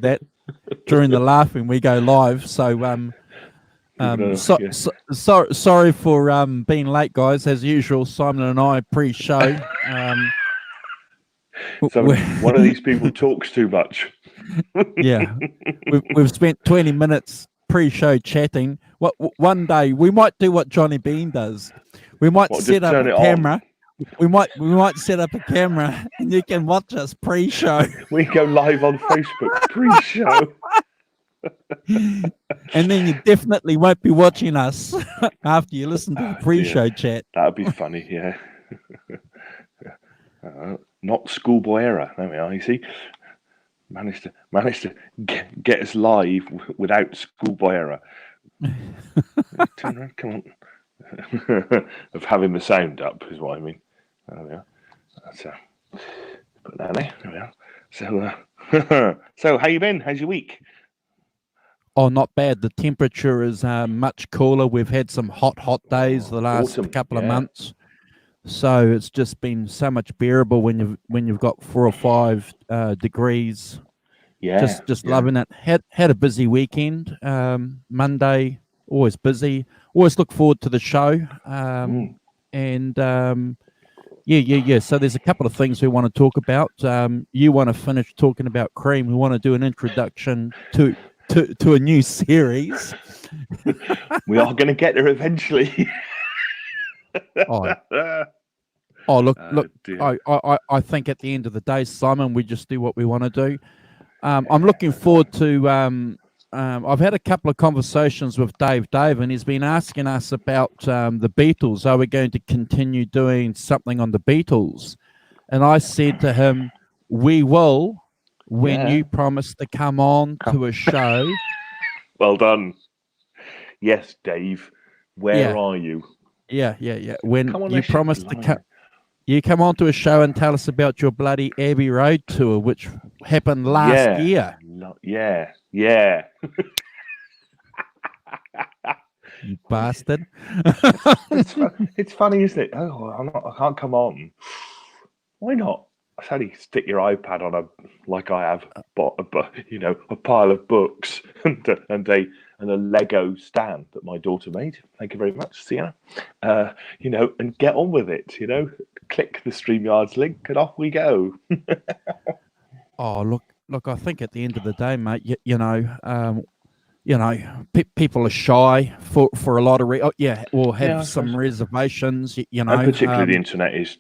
that during the laughing we go live. So Yeah. sorry for being late, guys. As usual, Simon and I pre-show. So one of these people talks too much. Yeah, we've spent 20 minutes pre-show chatting. One day we might do what Johnny Bean does. We might set up a camera. We might set up a camera and you can watch us pre-show. We go live on Facebook pre-show. And then you definitely won't be watching us after you listen to the pre-show chat. That'd be funny, yeah. Not schoolboy error. There we are. You see, managed to get us live without schoolboy error. Turn around, come on. Of having the sound up is what I mean. There we are. So put that there. There we are. So, so how you been? How's your week? Oh, not bad. The temperature is much cooler. We've had some hot days the last couple of months, so it's just been so much bearable when you've got 4 or 5 degrees. Yeah, just loving it. Had a busy weekend. Monday always busy. Always look forward to the show. Yeah. So there's a couple of things we want to talk about. You want to finish talking about Cream. We want to do an introduction to a new series. We are going to get there eventually. Look. I think at the end of the day, Simon, we just do what we want to do. I'm looking forward to. I've had a couple of conversations with Dave, and he's been asking us about the Beatles. Are we going to continue doing something on the Beatles? And I said to him, we will. When you promise to come on to a show. Well done. Yes, Dave. Where are you? Yeah. When you promise to come on to a show and tell us about your bloody Abbey Road tour, which happened last year. Yeah. You bastard. It's funny, isn't it? Oh, I can't come on. Why not? I said, stick your iPad on like I have, a pile of books and a Lego stand that my daughter made. Thank you very much, Sienna. And get on with it. Click the StreamYards link and off we go. Oh, look! I think at the end of the day, mate, people are shy for a lot of have some reservations. And particularly the internet is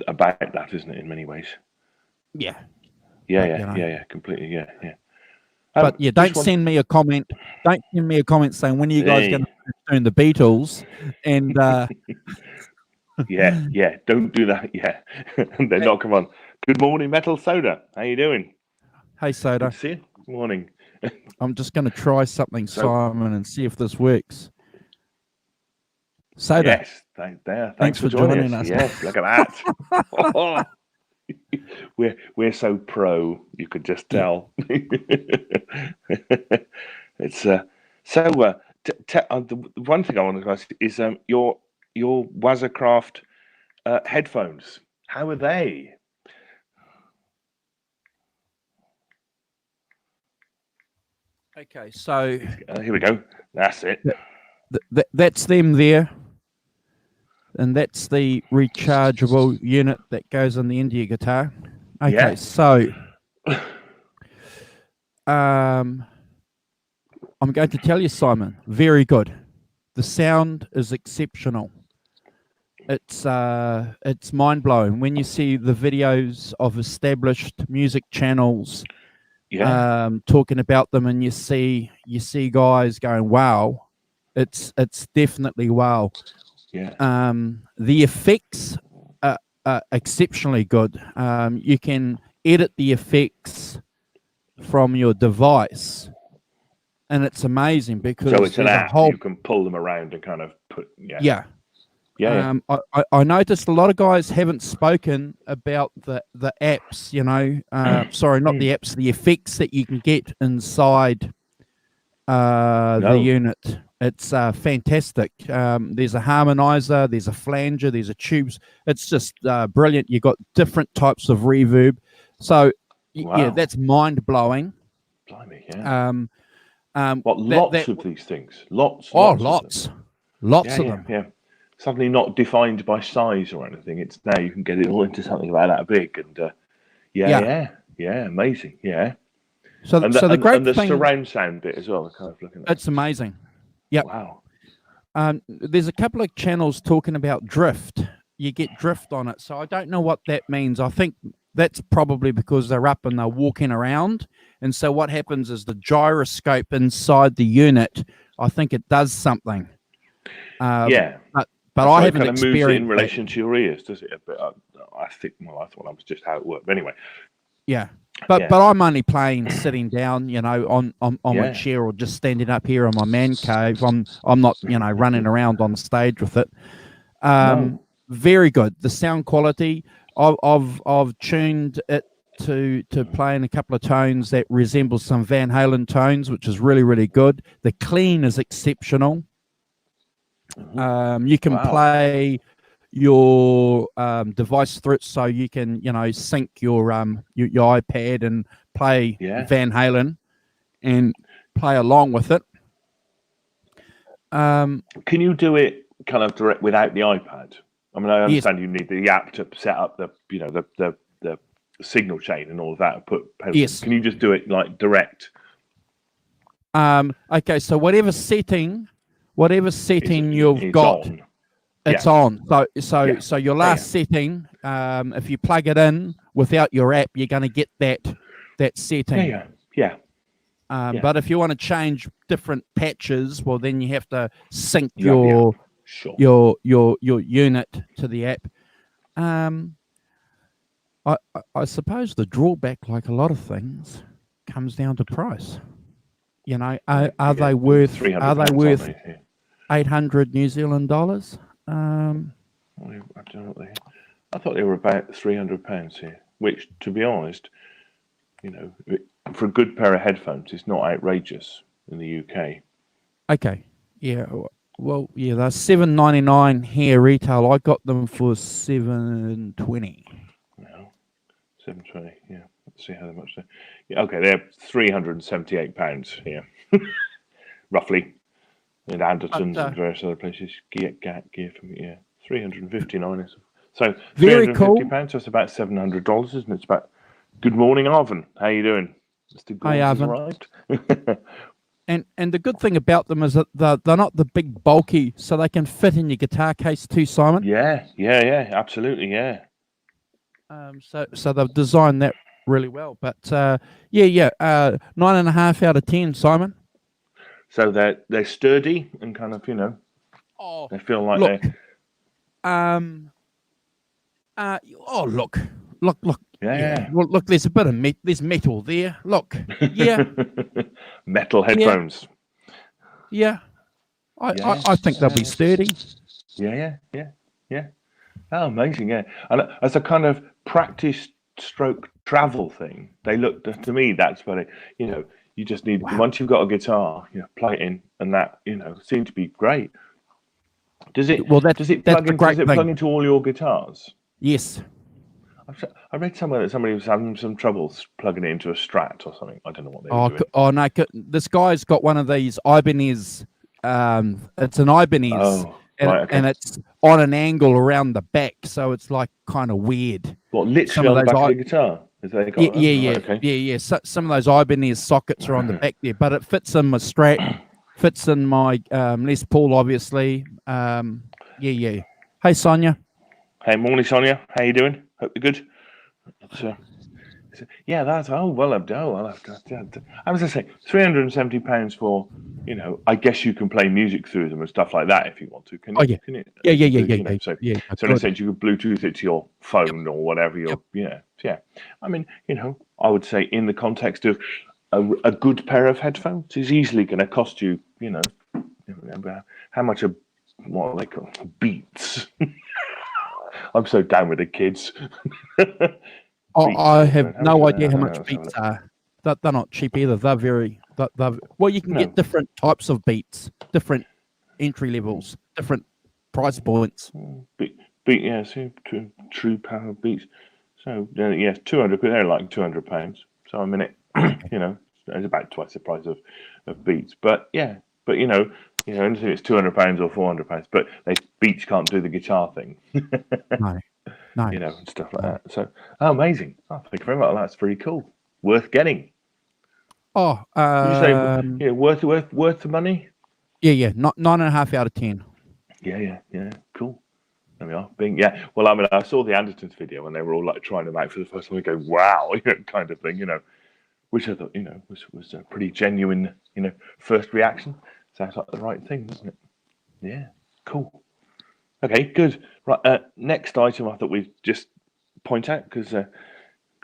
about that, isn't it? In many ways. Yeah, completely. Yeah. But don't send me a comment. Don't send me a comment saying when are you guys going to doing the Beatles? And yeah, don't do that. Yeah, they're not. Come on. Good morning, Metal Soda. How you doing? Hey, Soda. Good to see you. Good morning. I'm just going to try something, Simon, and see if this works. Soda. Yes, thanks for joining us. Yes, look at that. We're so pro. You could just tell. It's the one thing I want to ask is your Wazacraft headphones. How are they? Okay, so here we go. That's it. That's them there, and that's the rechargeable unit that goes on the end of your guitar. Okay, so I'm going to tell you, Simon, very good. The sound is exceptional. It's mind-blowing when you see the videos of established music channels talking about them, and you see guys going, wow, it's definitely wow. The effects are exceptionally good. You can edit the effects from your device, and it's amazing because so it's an app. You can pull them around and kind of put I noticed a lot of guys haven't spoken about the apps, sorry, not the apps, the effects that you can get inside the unit. It's fantastic. There's a harmonizer, there's a flanger, there's a tubes. It's just brilliant. You've got different types of reverb. So, yeah, that's mind-blowing. Blimey, yeah. What, That lots that of these things? Lots oh, of them. lots Yeah, of yeah, them. yeah. Suddenly not defined by size or anything. It's now you can get it all into something about that big, and Yeah. amazing, yeah. So And so the great the thing, surround sound bit as well. Kind of looking at. it's amazing. Yep. Wow. There's a couple of channels talking about drift. You get drift on it. So I don't know what that means. I think that's probably because they're up and they're walking around. And so what happens is the gyroscope inside the unit, I think it does something. Yeah. But I So it haven't kind of moves it in experienced that. relation to your ears, does it? A bit. I think. Well, I thought that was just how it worked. But anyway. Yeah. But Yeah. but I'm only playing sitting down, on my Yeah. chair or just standing up here in my man cave. I'm not, running around on stage with it. No. Very good. The sound quality. I've tuned it to play in a couple of tones that resemble some Van Halen tones, which is really, really good. The clean is exceptional. You can Wow. play your device through it, so you can sync your iPad and play Yeah. Van Halen and play along with it. Can you do it kind of direct without the iPad? I mean, I understand you need the app to set up the the signal chain and all of that. And put pedals. Yes. Can you just do it like direct? Okay, so whatever setting you've got, on. it's Yeah. on. So Yeah. so your last setting, if you plug it in without your app, you're going to get that setting. Yeah. But if you want to change different patches, well, then you have to sync Sure. your unit to the app. I suppose the drawback, like a lot of things, comes down to price. Are they worth £300, 800 New Zealand dollars? I don't know. I thought they were about £300 here, which, to be honest, for a good pair of headphones, it's not outrageous in the UK. Okay, yeah. Well, yeah, they're $7.99 here retail. I got them for $7.20. No, £7.20. Yeah, let's see how much. Yeah, okay, they're £378 here, roughly, in Andertons and various other places. Gear from £359. So Very cool. £350. That's about $700, isn't it? It's about. Good morning, Arvin. How you doing? Mr. Hi, Gordon's Arvin. arrived. And the good thing about them is that they're not the big bulky, so they can fit in your guitar case too, Simon. Yeah, absolutely, yeah. So they've designed that really well. But 9.5 out of 10, Simon. So they're sturdy and kind of they feel like look, look. Look. Yeah. Well, look, there's a bit of there's metal there. Look, yeah. Metal headphones. Yeah. I think they'll be sturdy. Yeah. Oh, amazing, yeah. And as a kind of practice stroke travel thing, they look, to me, that's what you just need, once you've got a guitar, plug it in, and that, seem to be great. Does it plug into all your guitars? Yes. I read somewhere that somebody was having some troubles plugging it into a Strat or something. I don't know what they were doing. Oh no! This guy's got one of these Ibanez. It's an Ibanez, and it's on an angle around the back, so it's like kind of weird. What, literally on the back of the guitar? Yeah. So, some of those Ibanez sockets are on the back there, but it fits in my Strat, fits in my Les Paul, obviously. Yeah. Hey, Sonia. Hey, morning, Sonia. How you doing? Hope you're good. That's well. I was gonna say £370 for, I guess you can play music through them and stuff like that if you want to. Can you? Can it? Yeah. So in a sense, you could Bluetooth it to your phone or whatever. Yeah. I mean, I would say in the context of a good pair of headphones is easily going to cost you, how much what are they called? Beats. I'm so down with the kids. I have no idea how much Beats are. They're not cheap either. They're very. Well, you can get different types of Beats, different entry levels, different price points. True power Beats. So yes, 200. They're like £200. So a minute, it's about twice the price of Beats. But yeah, but anything that's £200 or £400, but Beats can't do the guitar thing, No, no. and stuff like that. So amazing! Oh, thank you very much. That's very cool. Worth getting. Oh, Did you say worth the money? yeah, not 9.5 out of 10. Yeah, cool. There we are. Well, I mean, I saw the Andertons video and they were all like trying them out for the first time and go, wow, kind of thing, which I thought, was a pretty genuine, first reaction. Sounds like the right thing, doesn't it? Yeah, cool. Okay, good. Right, next item I thought we'd just point out because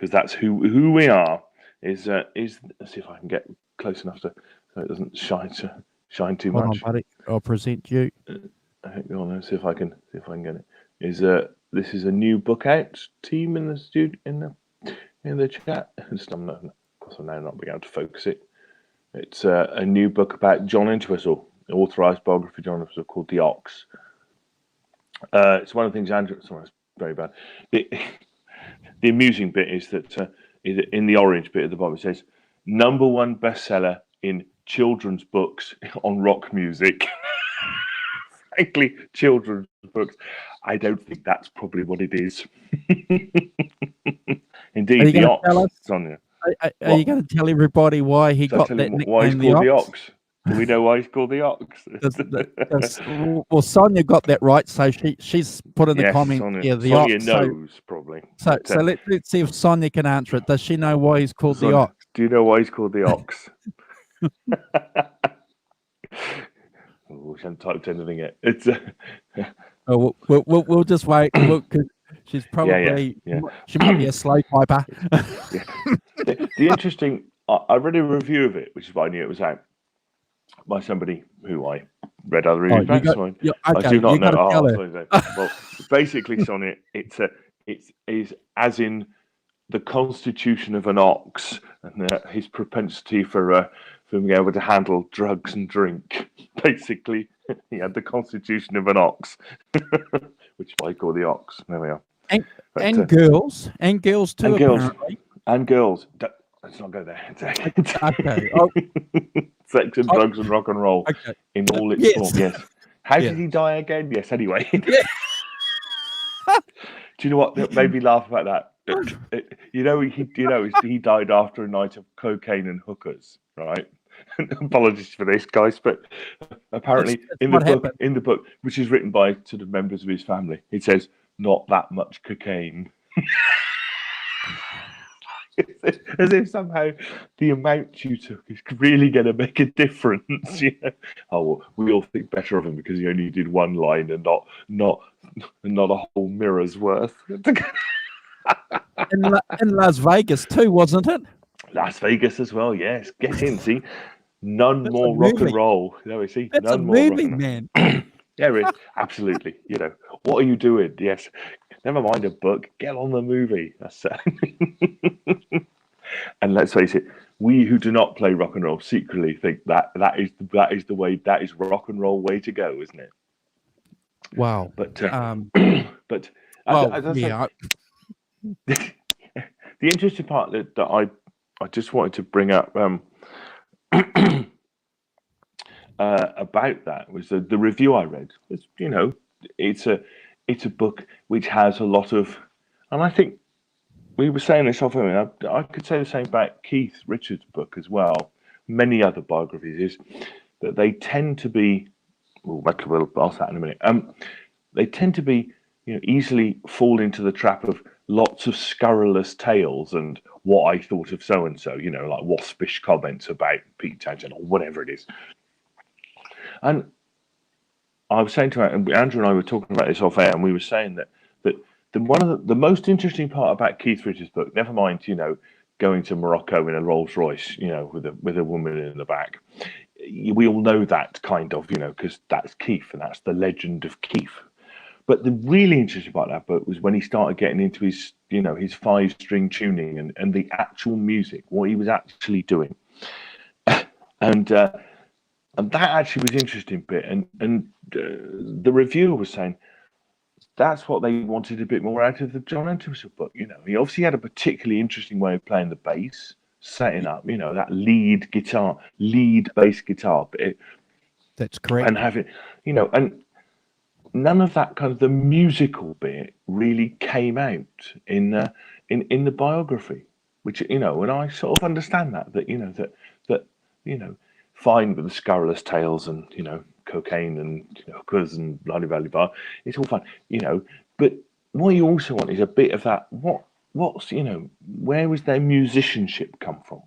that's who we are. Is let's see if I can get close enough so it doesn't shine too Hold much. on, buddy. I'll present you. Hang on, let's see if I can get it. This is a new book out, team in the chat. Of course, I'm now not being able to focus it. It's a new book about John Entwistle, an authorised biography of John Entwistle called The Ox. It's one of the things Andrew. Sorry, it's very bad. The amusing bit is that in the orange bit of the bottom it says #1 bestseller in children's books on rock music. Frankly, children's books. I don't think that's probably what it is. Indeed, The Ox, Sonia. Are you going to tell everybody why he got that nickname? Why he's called The Ox? Do we know why he's called The Ox? Well, Sonia got that right, so she's put in the comment. Sonia, The Sonia Ox. knows probably. So let's see if Sonia can answer it. Does she know why he's called Sonia, The Ox? Do you know why he's called The Ox? We haven't typed anything yet. It's we'll just wait. Cause she's probably she might be a slow typer. The interesting. I read a review of it, which is why I knew it was out by somebody who I read other reviews. I do not know. Well, basically, Sonia, it is as in the constitution of an ox and his propensity for being able to handle drugs and drink. Basically, he had the constitution of an ox, which is why I call The Ox. There we are. And girls too, apparently. And girls. Let's not go there. Okay. Sex and drugs and rock and roll in all its form. Yes. How did he die again? Yes. Anyway. Do you know what made me laugh about that? He died after a night of cocaine and hookers, right? Apologies for this, guys, but apparently in the book, which is written by sort of members of his family, it says not that much cocaine. As if somehow the amount you took is really going to make a difference. Oh, well, we all think better of him because he only did one line and not a whole mirror's worth. in Las Vegas too, wasn't it? Las Vegas as well, yes. Get in, see? None more rock and roll. See? That's none more movie, man. Yeah, really, absolutely. What are you doing? Yes. Never mind a book. Get on the movie. That's and let's face it, we who do not play rock and roll secretly think that is the way. That is rock and roll way to go, isn't it? Wow. But the interesting part that I just wanted to bring up about that was the review I read. It's a book which has a lot of, and I think we were saying this off. I could say the same about Keith Richards' book as well. Many other biographies is that they tend to be. We'll ask that in a minute. They tend to be, easily fall into the trap of lots of scurrilous tales and what I thought of so and so. Like waspish comments about Pete Townshend or whatever it is. And I was saying to Andrew and I were talking about this off air, and we were saying that one of the most interesting part about Keith Richards' book, never mind, going to Morocco in a Rolls Royce, with a woman in the back. We all know that kind of, because that's Keith and that's the legend of Keith. But the really interesting part of that book was when he started getting into his, his 5-string tuning and the actual music, what he was actually doing. And that actually was an interesting bit. And the reviewer was saying that's what they wanted a bit more out of the John Entwistle book. He obviously had a particularly interesting way of playing the bass. setting up, you know, that lead bass guitar bit, That's correct. and having, you know, and none of that kind of the musical bit really came out in the biography, which, you know, and I sort of understand that you know that you know, fine with the scurrilous tales and, you know, cocaine and, you know, hookers and bloody valley bar, it's all fun, you know, but what you also want is a bit of that. What's, you know, where is their musicianship come from?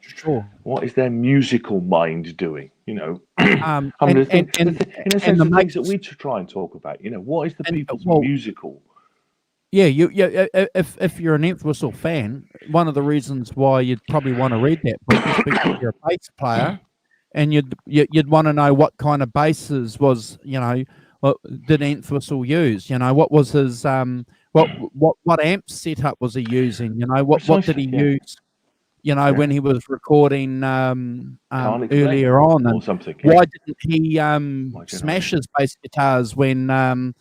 Sure. What is their musical mind doing? You know, Um, I mean, and, and, and, in a and sense, the the things that mates, we try and talk about. You know, what is the and people's well, musical? yeah, if you're an Nth Whistle fan, one of the reasons why you'd probably want to read that book is because you're a bass player, and you'd want to know what kind of basses was, you know, what did Nth Whistle use? You know, what was his what amp setup was he using? You know, what did Precisely, he yeah. use? You know, Yeah. when he was recording Can't explain, earlier on, or and something. Yeah. why didn't he Why do you know? smash his bass guitars when the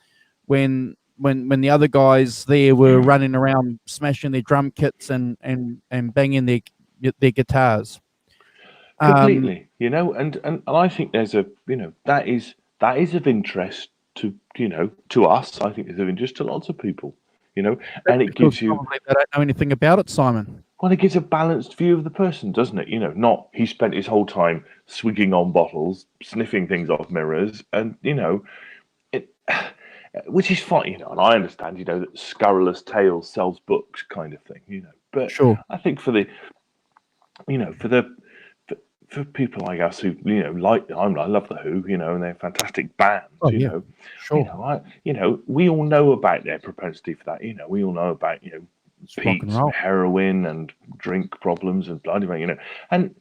other guys there were running around smashing their drum kits and banging their guitars? Completely, you know, and I think there's a, you know, that is of interest to, you know, to us. I think it's of interest to lots of people, you know, That's and it because gives you, probably they don't know anything about it, Simon. well, it gives a balanced view of the person, doesn't it? You know, not he spent his whole time swigging on bottles, sniffing things off mirrors, and, you know, it, which is fine, you know, and I understand, you know, that scurrilous tales sells books, kind of thing, you know. But Sure. I think for the, you know, for people like us who, you know, like, I love the Who, you know, and they're a fantastic band, Oh you yeah. know, Sure. you know, we all know about their propensity for that, you know, we all know about, you know, It's rock and Pete's roll. heroin and drink problems and bloody, you know, and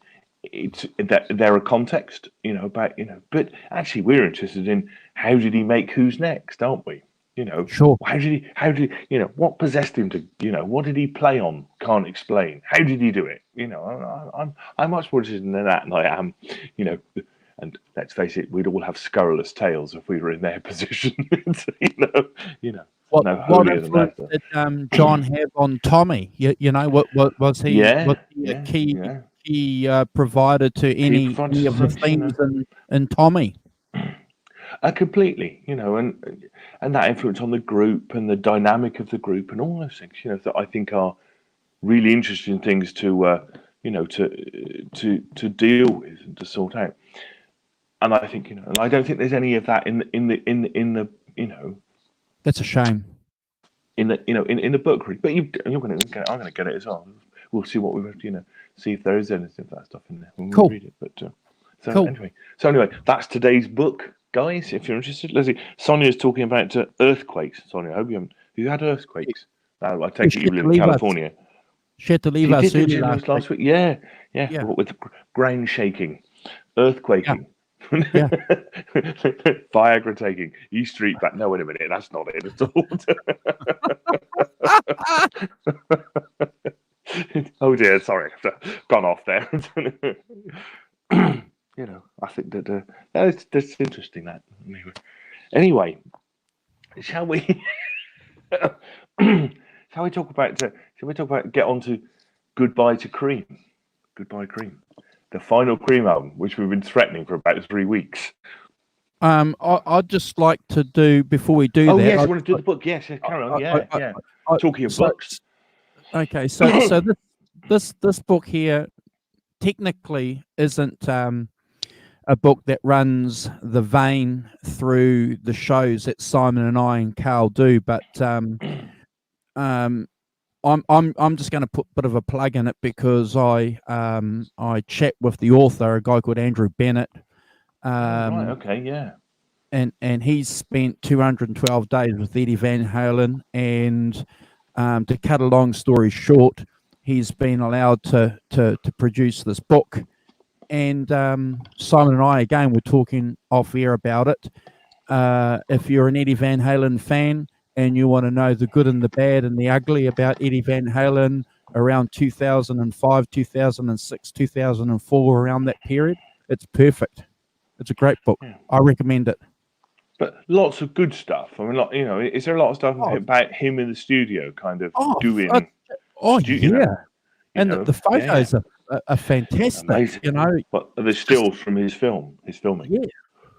it's that they're a context, you know, about, you know, but actually we're interested in how did he make Who's Next, aren't we? You know, Sure. how did he, you know, what possessed him to, you know, what did he play on? Can't explain. How did he do it? You know, I'm much more interested in that than I am, you know. And let's face it, we'd all have scurrilous tales if we were in their position. You know, What no what holier than influence that. did John have on Tommy? You know, what was he Yeah, a yeah, key yeah. provider to Keep any of the frontispiece, you themes know. in Tommy? Completely, you know, and that influence on the group and the dynamic of the group and all those things, you know, that I think are really interesting things to, you know, to deal with and to sort out. And I think, you know, and I don't think there's any of that in the you know, That's a shame. in the, you know, in the book read. But you're going to get it. I'm going to get it as well. We'll see what we, you know, see if there is anything of that stuff in there when we Cool. read it. But Cool. anyway, that's today's book, guys. If you're interested, let's see. Sonia's talking about earthquakes. Sonia, I hope you haven't. Have you had earthquakes? No, I take it She you had to live in leave us. California. She had to leave She us did, didn't early she, last week. last week? Yeah. Yeah. With ground shaking, earthquaking. Yeah. Viagra taking, E Street back. No, wait a minute, that's not it at all. Oh dear, sorry, I've gone off there. You know, I think that that's interesting. That anyway, shall we? Shall we talk about? Shall we talk about? Get on to Goodbye to Cream. Goodbye Cream, the final Cream album, which we've been threatening for about 3 weeks. I'd just like to do before we do Oh that. yes, I want to do the book. Yes, carry on. Yeah. Talking of books. Okay, so this book here technically isn't a book that runs the vein through the shows that Simon and I and Carl do, but I'm just going to put a bit of a plug in it because I chat with the author, a guy called Andrew Bennett. Right. Okay. Yeah. And he's spent 212 days with Eddie Van Halen, and to cut a long story short, he's been allowed to produce this book. And Simon and I again were talking off air about it. If you're an Eddie Van Halen fan and you want to know the good and the bad and the ugly about Eddie Van Halen around 2005, 2006, 2004, around that period, it's perfect. It's a great book. Yeah. I recommend it. But lots of good stuff. I mean, you know, is there a lot of stuff about him in the studio, kind of doing? You know, And know, the photos are fantastic. amazing. You know, But there's stills from his filming.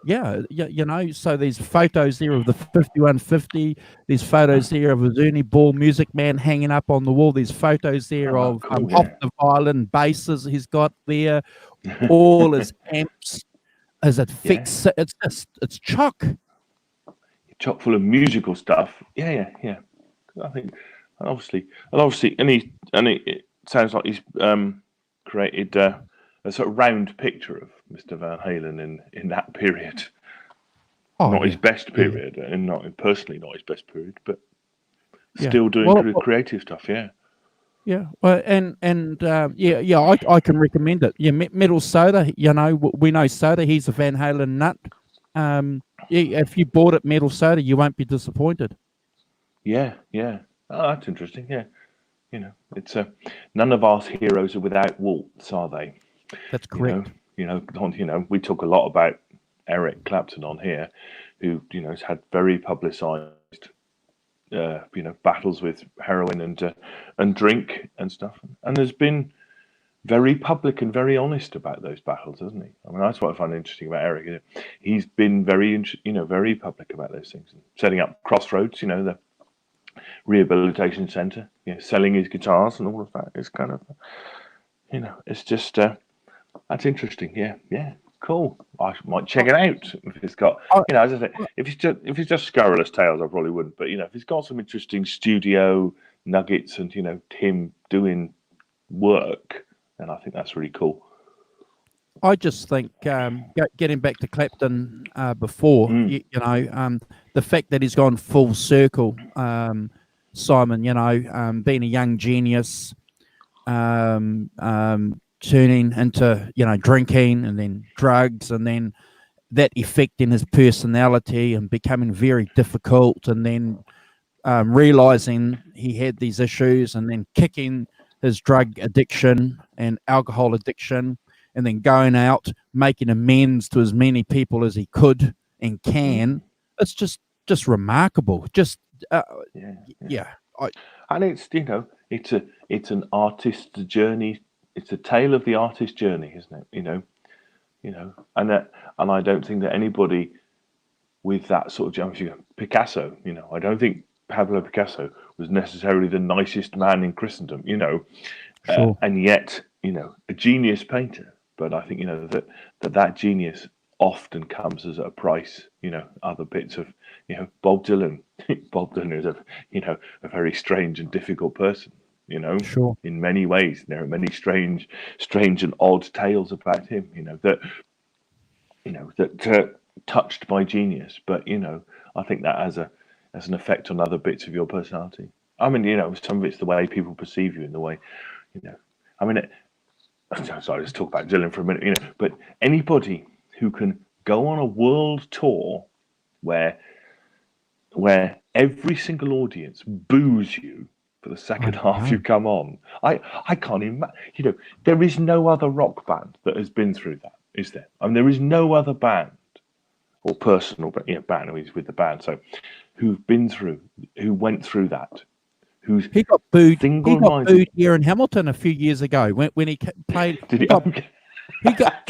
yeah, you know. So there's photos there of the 5150. There's photos there of his Ernie Ball Music Man hanging up on the wall. There's photos there Oh, of cool, yeah. octave violin basses he's got there. All his amps, his effects. It's chock. Chock full of musical stuff. Yeah. I think, and obviously, and it sounds like he's created a sort of round picture of Mr. Van Halen in that period. Oh, Not yeah. his best period, and not personally not his best period, but Yeah. still doing creative stuff. Yeah. Yeah, well, I can recommend it. Yeah, Metal Soda. You know, we know Soda. He's a Van Halen nut. Yeah, if you bought it, Metal Soda, you won't be disappointed. Yeah. Oh, that's interesting. Yeah. You know, it's none of our heroes are without warts, are they? That's correct. You know, we talk a lot about Eric Clapton on here, who has had very publicised, battles with heroin and drink and stuff, and has been very public and very honest about those battles, hasn't he? I mean, that's what I find interesting about Eric. He's been very public about those things, setting up Crossroads, the rehabilitation centre, selling his guitars and all of that. It's kind of, it's just that's interesting. Yeah, cool. I might check it out if it's got, as I say, if it's just scurrilous tales, I probably wouldn't. But if it's got some interesting studio nuggets and Tim doing work, then I think that's really cool. I just think getting back to Clapton before, the fact that he's gone full circle, Simon, being a young genius, turning into, drinking and then drugs, and then that effect in his personality and becoming very difficult, and then realizing he had these issues, and then kicking his drug addiction and alcohol addiction, and then going out, making amends to as many people as he could and can. It's just remarkable. Just yeah. And it's it's an artist's journey. It's a tale of the artist's journey, isn't it? And I don't think that anybody with that sort of jump, Picasso, I don't think Pablo Picasso was necessarily the nicest man in Christendom, Sure. And yet, a genius painter. But I think that genius often comes as a price. Other bits of Bob Dylan. Bob Dylan is a very strange and difficult person. Sure. In many ways, there are many strange and odd tales about him. That touched by genius. But I think that has an effect on other bits of your personality. I mean, some of it's the way people perceive you, in the way, I mean. Sorry, let's talk about Dylan for a minute. But anybody who can go on a world tour where every single audience boos you for the second half you come on, I can't imagine. There is no other rock band that has been through that, is there? I mean, there is no other band or person or band who's with the band, so who went through that. He got booed. He got booed here in Hamilton a few years ago when he played. Did he? He got.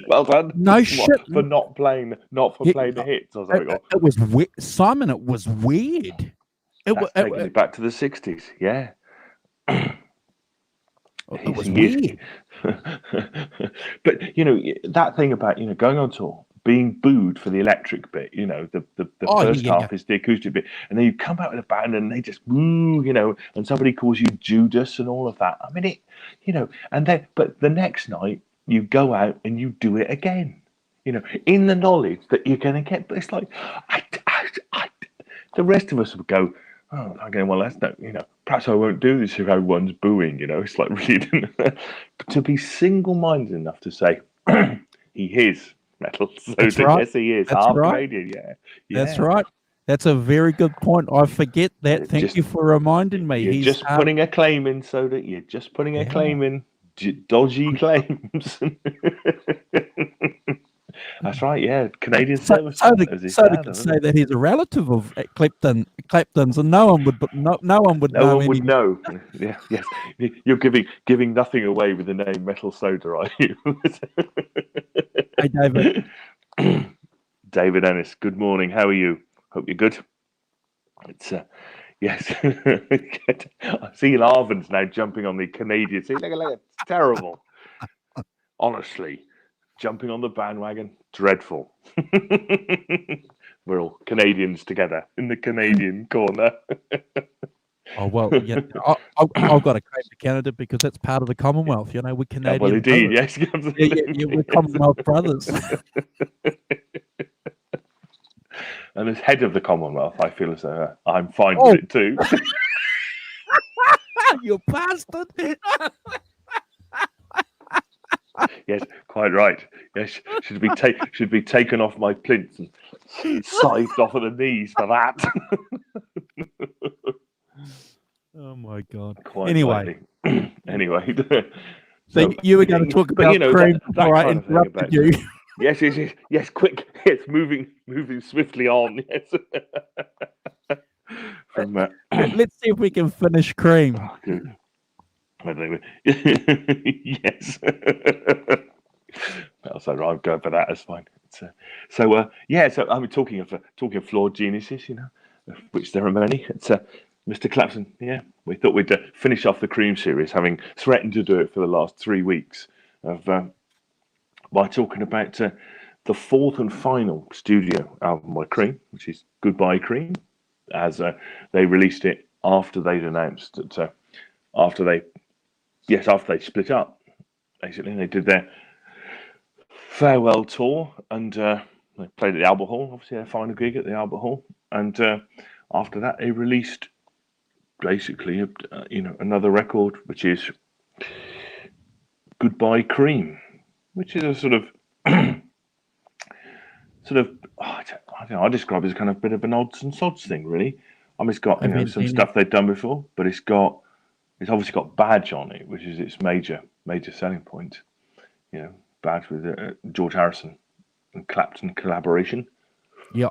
Well done. No shit for not playing the hits or something. It was Simon. It was weird. Taking it back to the 60s. Yeah. It was weird. But that thing about going on tour, being booed for the electric bit, the first half is the acoustic bit, and then you come out with a band and they just woo, and somebody calls you Judas and all of that. I mean, and then but the next night you go out and you do it again, in the knowledge that you're going to get. But it's like, the rest of us would go, oh, okay, well, that's not, perhaps I won't do this if everyone's booing, it's like really, to be single-minded enough to say, he is metal. So right. Yes, he is. That's half right. Canadian, yeah. That's right. That's a very good point. I forget that. Thank you for reminding me. You're just putting a claim in, so that you're just putting a claim in, dodgy claims. That's right. Yeah, Canadian So, service. so, That they, was his so they dad, could wasn't say that he's a relative of Clapton's, and no one would, no one would it? No know one would any. know. Yeah, yes. You're giving nothing away with the name Metal Soda, are you? Hey, David. David Ennis. Good morning. How are you? Hope you're good. It's yes. I see Larvins now jumping on the Canadian. See, look, it's terrible. Honestly, jumping on the bandwagon, dreadful. We're all Canadians together in the Canadian corner. Oh well, yeah. I've got to claim to Canada because that's part of the Commonwealth. You know, we're Yeah, well, Canadian indeed, brothers. yes, absolutely. Yeah, we're Commonwealth brothers. And as head of the Commonwealth, I feel as though I'm fine Oh. with it too. You bastard! Yes, quite right. Yes, should be taken off my plinth and scythed off at the knees for that. Oh my God. Quite Anyway, anyway. so you were going to talk about cream before I interrupted you. Yes, quick, yes, moving swiftly on. Yes. From Let's see if we can finish cream. oh, good. Yes. Well, so I'm going for that. That's fine. So I mean, talking of flawed geniuses, you know, of which there are many. It's Mr. Clapton. Yeah, we thought we'd finish off the Cream series, having threatened to do it for the last 3 weeks, by talking about the fourth and final studio album by Cream, which is Goodbye Cream, as they released it after they'd announced that after they split up. Basically, they did their farewell tour and they played at the Albert Hall, obviously their final gig at the Albert Hall, and after that they released basically another record, which is Goodbye Cream, which is a sort of I don't know, I describe it as kind of a bit of an odds and sods thing, really. I mean, it's got some stuff they've done before, but it's obviously got Badge on it, which is its major selling point. You know, Badge with George Harrison and Clapton collaboration. Yeah.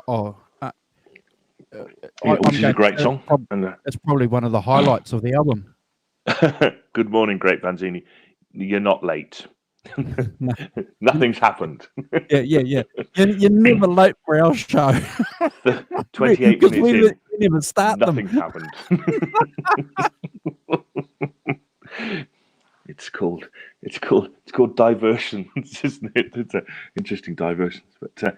Which is a great song. It's probably one of the highlights of the album. Good morning, Great Vanzini. You're not late. Nothing's happened. Yeah. You're never late for our show. 28 minutes we in, never start nothing's them. happened. It's called diversions, isn't it? It's interesting diversions. But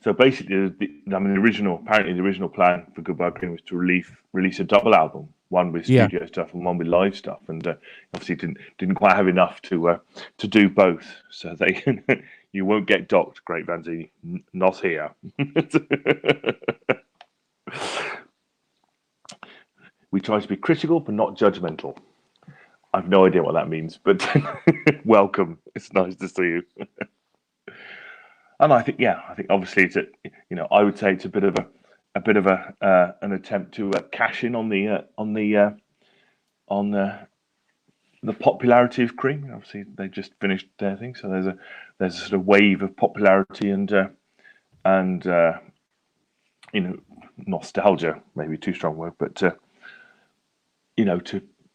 so basically, the original plan for Goodbye Cream was to release a double album, one with studio stuff and one with live stuff, and obviously didn't quite have enough to do both. So you won't get docked, Great Vanzini, not here. We try to be critical but not judgmental. I've no idea what that means, but welcome. It's nice to see you. And I think obviously it's I would say it's a bit of an attempt to cash in on the popularity of Cream. Obviously, they just finished their thing, so there's a sort of wave of popularity and nostalgia, maybe too strong word, but to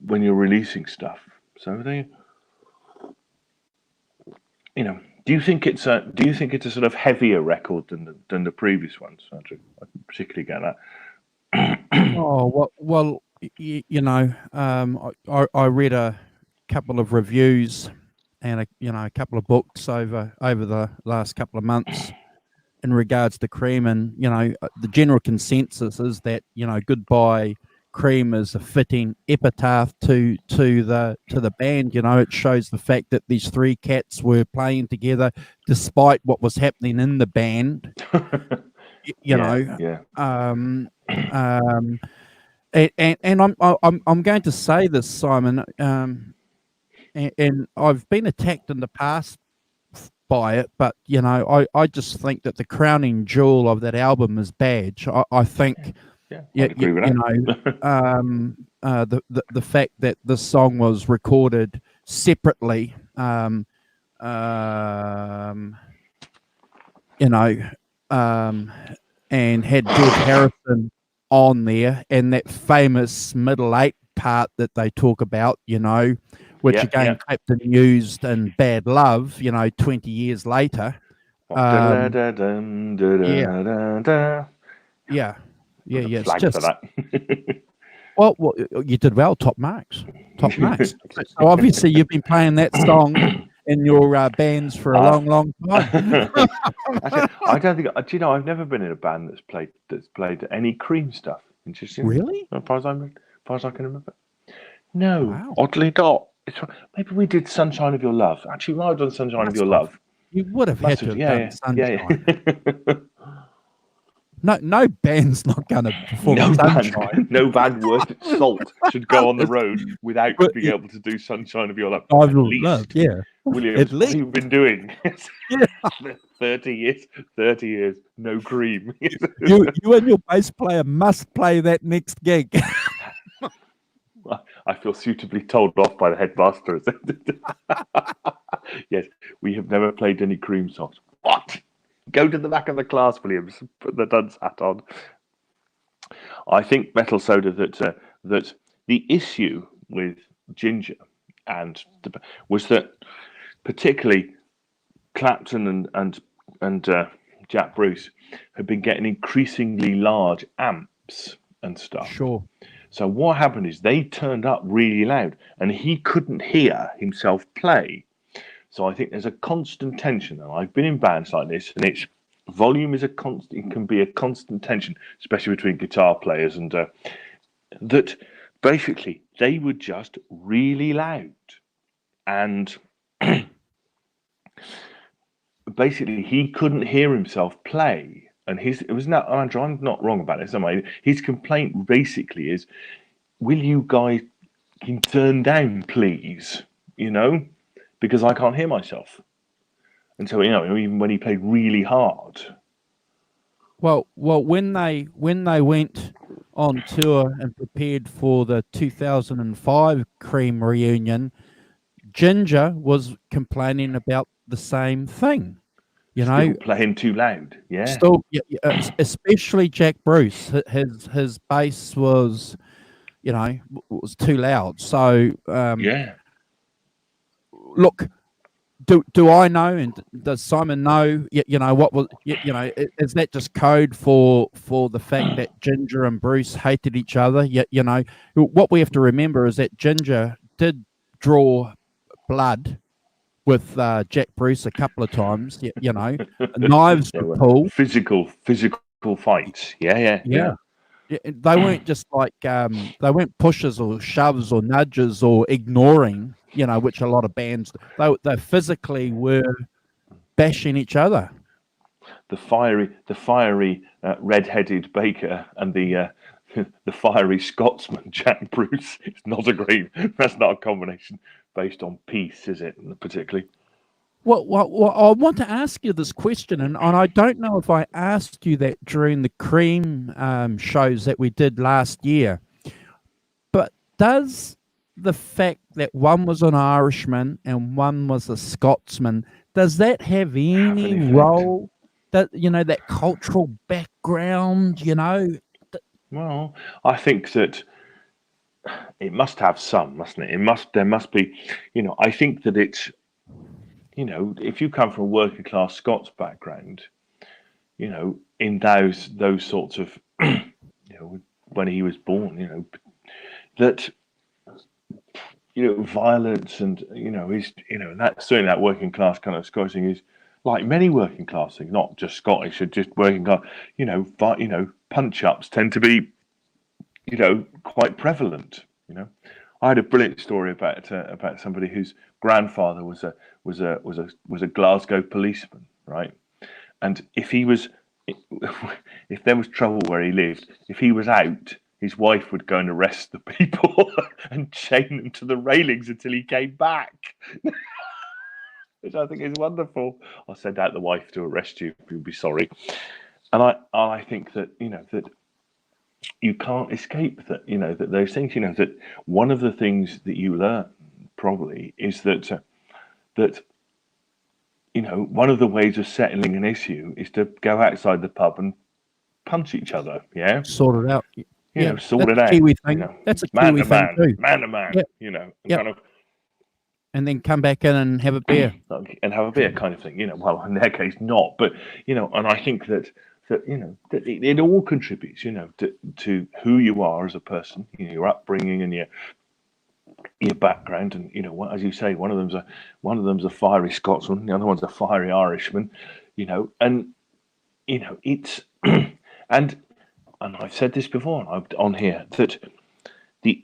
when you're releasing stuff. So they, do you think it's a sort of heavier record than the previous ones, Andrew? I particularly get that. Oh well, I read a couple of reviews and a couple of books over the last couple of months in regards to Cream, and the general consensus is that Goodbye Cream is a fitting epitaph to the band. It shows the fact that these three cats were playing together despite what was happening in the band. And I'm going to say this, Simon, and I've been attacked in the past by it, but I just think that the crowning jewel of that album is Badge. I think. Yeah, The fact that this song was recorded separately, um, you know, and had George Harrison on there, and that famous middle eight part that they talk about, which Yeah, again Clapton used in Bad Love, 20 years later. Um, yeah, yeah, yeah, yeah. It's Flag for just, that. well, you did well, top marks, top marks. So obviously you've been playing that song in your bands for a long, long time. Actually, I don't think. Do you know? I've never been in a band that's played any Cream stuff. Interestingly, Really? as far as I can remember. No, Wow. oddly not. Maybe we did "Sunshine of Your Love." Actually, we might have done "Sunshine of Must Your have. Love." You would have Must had to have. have Yeah, done yeah, yeah. Sunshine. Yeah. No band's not going to perform No band, Sunshine. no band worth its salt should go on the It's- road without but being able to do "Sunshine of Your Love." I've At loved, least, yeah. At Williams, what have least, you been doing? yeah. 30 years, 30 years, no Cream. You and your bass player must play that next gig. I feel suitably told off by the headmaster. Yes, we have never played any Cream songs. What? Go to the back of the class, Williams. Put the dunce hat on. I think Metal Soda that the issue with Ginger was that particularly Clapton and Jack Bruce had been getting increasingly large amps and stuff. Sure. So what happened is they turned up really loud, and he couldn't hear himself play. So I think there's a constant tension. And I've been in bands like this, and it's volume is a constant. It can be a constant tension, especially between guitar players, and that basically they were just really loud, and basically he couldn't hear himself play. And it was not. Andrew, I'm not wrong about this, am I? His complaint basically is, "Will you guys turn down, please? Because I can't hear myself." And so, even when he played really hard. Well, when they went on tour and prepared for the 2005 Cream reunion, Ginger was complaining about the same thing. Still playing too loud, yeah. Still, especially Jack Bruce, his bass was, was too loud. So, yeah. Look, do I know, and does Simon know? What was, is that just code for the fact that Ginger and Bruce hated each other? What we have to remember is that Ginger did draw blood with Jack Bruce a couple of times. Knives were pulled. Physical fights. Yeah. They weren't just like they weren't pushes or shoves or nudges or ignoring, which a lot of bands they physically were bashing each other. The fiery red-headed Baker and the fiery Scotsman Jack Bruce. It's not a great. That's not a combination based on peace, is it? Particularly. Well, I want to ask you this question, and I don't know if I asked you that during the Cream shows that we did last year, but does the fact that one was an Irishman and one was a Scotsman, does that have any role? That cultural background, Well, I think that it must have some, mustn't it? There must be, I think that it's, if you come from a working class Scots background, in those sorts of, when he was born, that, violence and, that certainly that working class kind of Scottish thing is like many working class things, not just Scottish or just working class, punch ups tend to be, quite prevalent. I had a brilliant story about somebody whose grandfather was a Glasgow policeman, right? And if there was trouble where he lived, if he was out, his wife would go and arrest the people and chain them to the railings until he came back. Which I think is wonderful. I'll send out the wife to arrest you. You'll be sorry. And I think that that you can't escape that. That those things. That one of the things that you learn probably is that one of the ways of settling an issue is to go outside the pub and punch each other. Yeah, Sort it out. Yeah, sort that's it a out. Kiwi thing. That's a Man Kiwi to thing man, too. man to man. Yep, And yep. kind of And then come back in and have a beer. and have a beer, kind of thing. Well, in their case, not, but and I think that that it all contributes, to who you are as a person, your upbringing and your background, and as you say, one of them's a fiery Scotsman, the other one's a fiery Irishman, and it's and I've said this before on here that the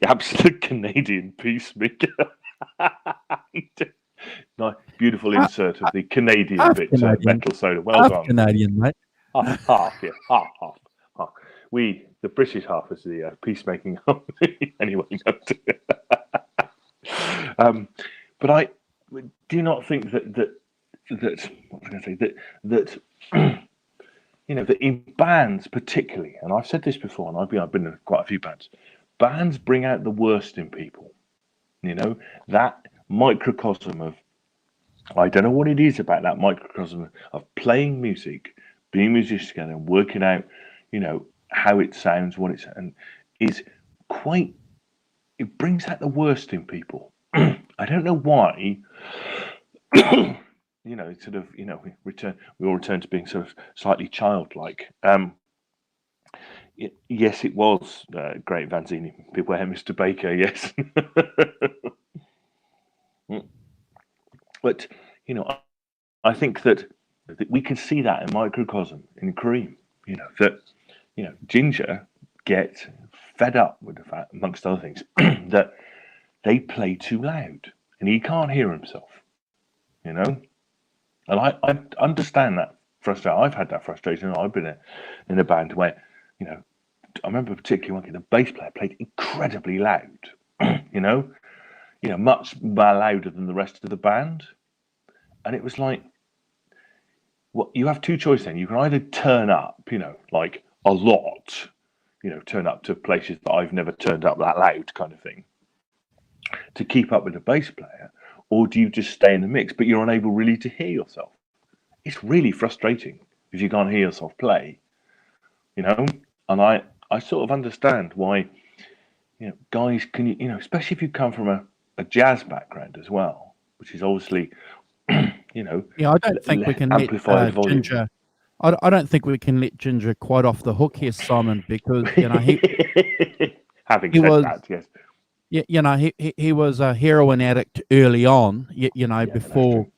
absolute Canadian peacemaker. Nice, beautiful insert of the Canadian half bit, Canadian. Mental Soda. Well Half done. Canadian, mate. Half. We, the British half, is the peacemaking half. Anyway, but I do not think that what was I going to say, that that in bands particularly, and I've said this before, and I've been in quite a few bands. Bands bring out the worst in people. That microcosm of, I don't know what it is about that microcosm of playing music, being musicians together, and working out, how it sounds, what it's, and is quite. It brings out the worst in people. I don't know why. Sort of, we all return to being sort of slightly childlike. Yes, it was great Vanzini. Beware, Mr. Baker. Yes, but I think that we can see that in microcosm in Cream. That Ginger gets fed up with the fact, amongst other things, that they play too loud and he can't hear himself. And I understand that frustration. I've had that frustration. I've been in a band where, I remember particularly one the bass player played incredibly loud, much more louder than the rest of the band. And it was like, well, you have two choices then. You can either turn up, like a lot, turn up to places that I've never turned up that loud kind of thing, to keep up with the bass player, or do you just stay in the mix, but you're unable really to hear yourself? It's really frustrating if you can't hear yourself play, and I sort of understand why, guys can, especially if you come from a jazz background as well, which is obviously, Yeah, I don't think we can amplified let volume. Ginger. I don't think we can let Ginger quite off the hook here, Simon, because he Having he said was that, yes. he was a heroin addict early on. Before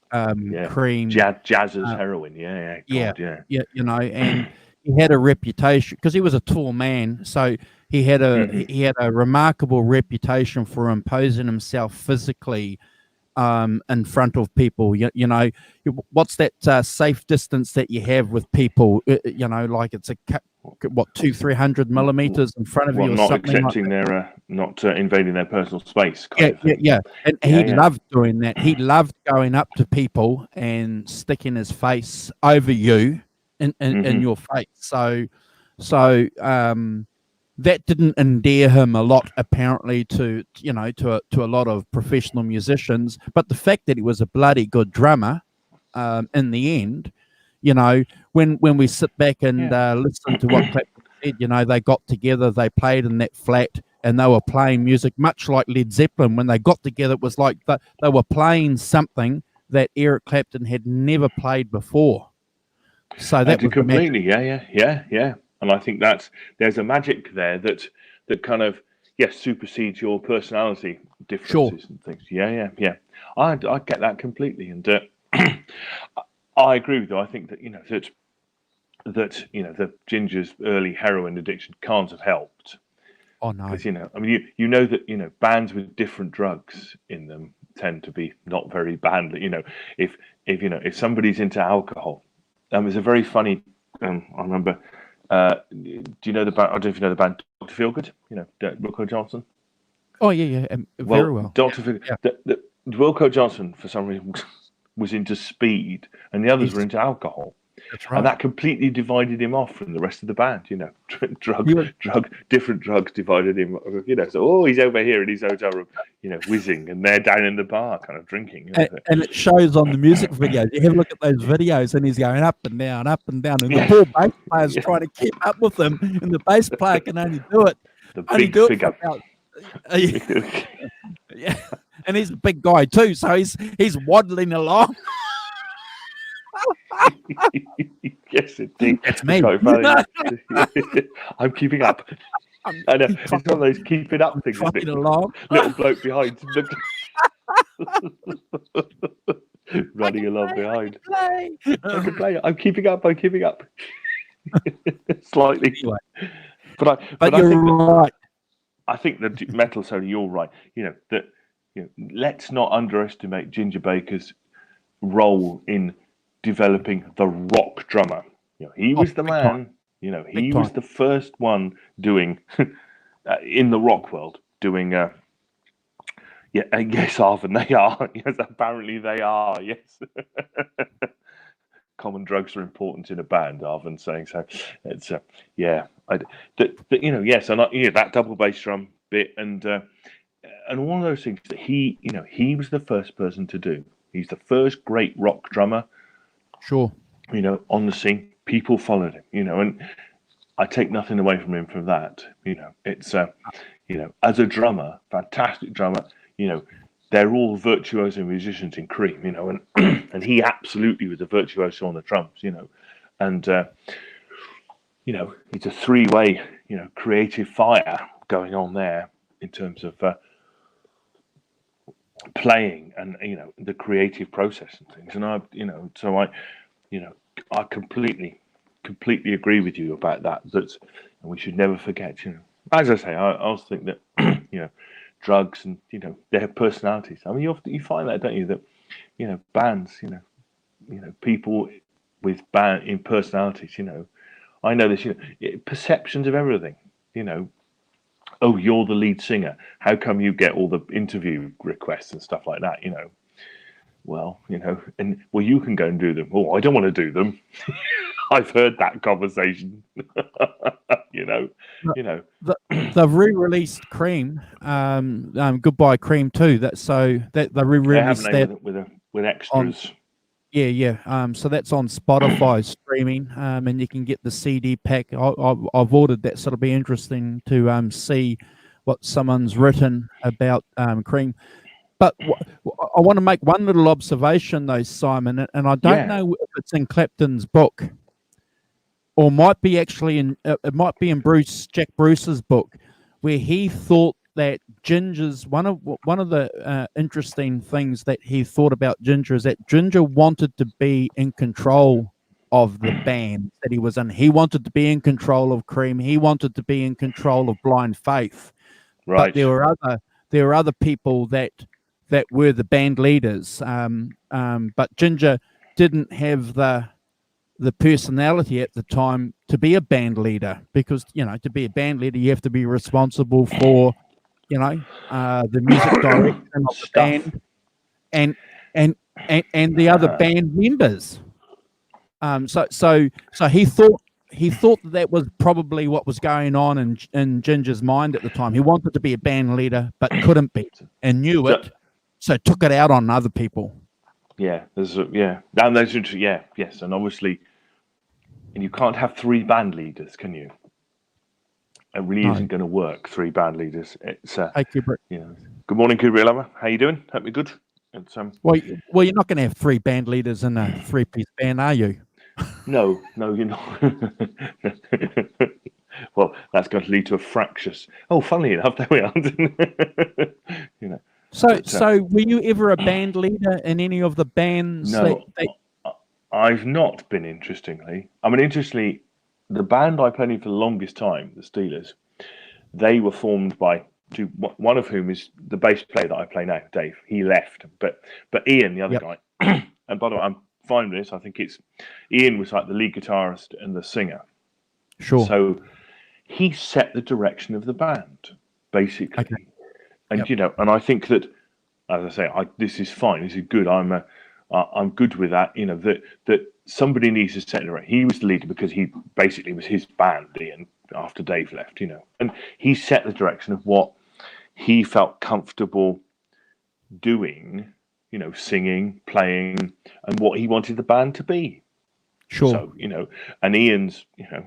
Cream. Jazz's heroin. Yeah. And he had a reputation because he was a tall man, so he had a remarkable reputation for imposing himself physically in front of people. What's that safe distance that you have with people? Like it's a 200-300 millimeters in front of you, or not something accepting like their not invading their personal space. And he loved doing that. He loved going up to people and sticking his face over you in your face. So that didn't endear him a lot, apparently, to a lot of professional musicians. But the fact that he was a bloody good drummer, in the end, when we sit back and listen to what Clapton said, they got together, they played in that flat, and they were playing music much like Led Zeppelin. When they got together, it was like they were playing something that Eric Clapton had never played before. So that was completely, yeah. And I think there's a magic there that kind of supersedes your personality differences and things. Yeah. I get that completely, and I agree with you. I think that that the Ginger's early heroin addiction can't have helped. Oh no! Because that bands with different drugs in them tend to be not very bandly. If somebody's into alcohol, there's a very funny. I remember. Do you know the band? I don't know if you know the band Dr. Feelgood. Wilco Johnson. Oh yeah, very well. Dr. Wilco Johnson, for some reason, was into speed, and the others were into alcohol. That's right. And that completely divided him off from the rest of the band. You know, different drugs divided him. You know, so he's over here in his hotel room, you know, whizzing, and they're down in the bar, kind of drinking. You know? And it shows on the music videos. You have a look at those videos, and he's going up and down, and the poor bass player's trying to keep up with him, and the bass player can only do it. The Only big do it figure. for about, yeah. And he's a big guy too, so he's waddling along. Yes, indeed. That's me. I'm keeping up. I know. It's one of those keeping up things. Trucking along. Little bloke behind. Running along behind. I can play. I'm keeping up. Slightly. Anyway. But But I you're think right. I think the metal Sony, you're right. You know, that let's not underestimate Ginger Baker's role in developing the rock drummer. You know, he was the man. time. You know, he was the first one doing in the rock world doing. Yes, Arvin, they are. Yes, apparently they are. Yes. Common drugs are important in a band, Arvin saying so. It's yes, and that double bass drum bit and all of those things that he was the first person to do. He's the first great rock drummer. Sure. You know, on the scene, people followed him. You know, and I take nothing away from him for that. You know, it's as a drummer, fantastic drummer. You know, they're all virtuoso musicians in Cream. You know, and and he absolutely was a virtuoso on the drums. You know, and it's a three-way creative fire going on there in terms of playing and the creative process and things. And I completely agree with you about that. And we should never forget. As I say, I also think that drugs and their personalities. I mean, you find that, don't you? That bands, people with in personalities. I know this. Perceptions of everything. Oh, you're the lead singer. How come you get all the interview requests and stuff like that? Well, and you can go and do them. Oh, I don't want to do them. I've heard that conversation. They've re-released Cream, Goodbye Cream too. They re-released that with extras. So that's on Spotify streaming, and you can get the CD pack. I've ordered that, so it'll be interesting to see what someone's written about Cream. But I want to make one little observation, though, Simon, and I don't know if it's in Clapton's book, or might be actually it might be in Jack Bruce's book, where he thought that Ginger's one of the interesting things that he thought about Ginger is that Ginger wanted to be in control of the band that he was in. He wanted to be in control of Cream. He wanted to be in control of Blind Faith. Right. But there were other people that were the band leaders. But Ginger didn't have the personality at the time to be a band leader, because to be a band leader you have to be responsible for the music direction of the band and the other band members. So he thought that was probably what was going on in Ginger's mind at the time. He wanted to be a band leader but couldn't be, and knew it, so took it out on other people. Yes, and obviously, and you can't have three band leaders, can you? It really isn't going to work. Three band leaders. It's Hey, Kubrick. Good morning, Kubrick Lover. How you doing? Hope you're good. It's well, you're not going to have three band leaders in a three-piece band, are you? No, you're not. Well, that's going to lead to a fractious. Oh, funnily enough, there we are. So were you ever a band leader in any of the bands? No, I've not been. Interestingly, the band I played in for the longest time, the Steelers, they were formed by two. One of whom is the bass player that I play now, Dave. He left, but Ian, the other guy, and by the way, I'm fine with this. I think Ian was like the lead guitarist and the singer. Sure. So he set the direction of the band, basically. Okay. And and I think that, as I say, this is fine. This is good. I'm I'm good with that. You know, that somebody needs to set the right. He was the leader because he basically was his band, Ian, after Dave left, you know, and he set the direction of what he felt comfortable doing, you know, singing, playing, and what he wanted the band to be. Sure. So, you know, and Ian's, you know,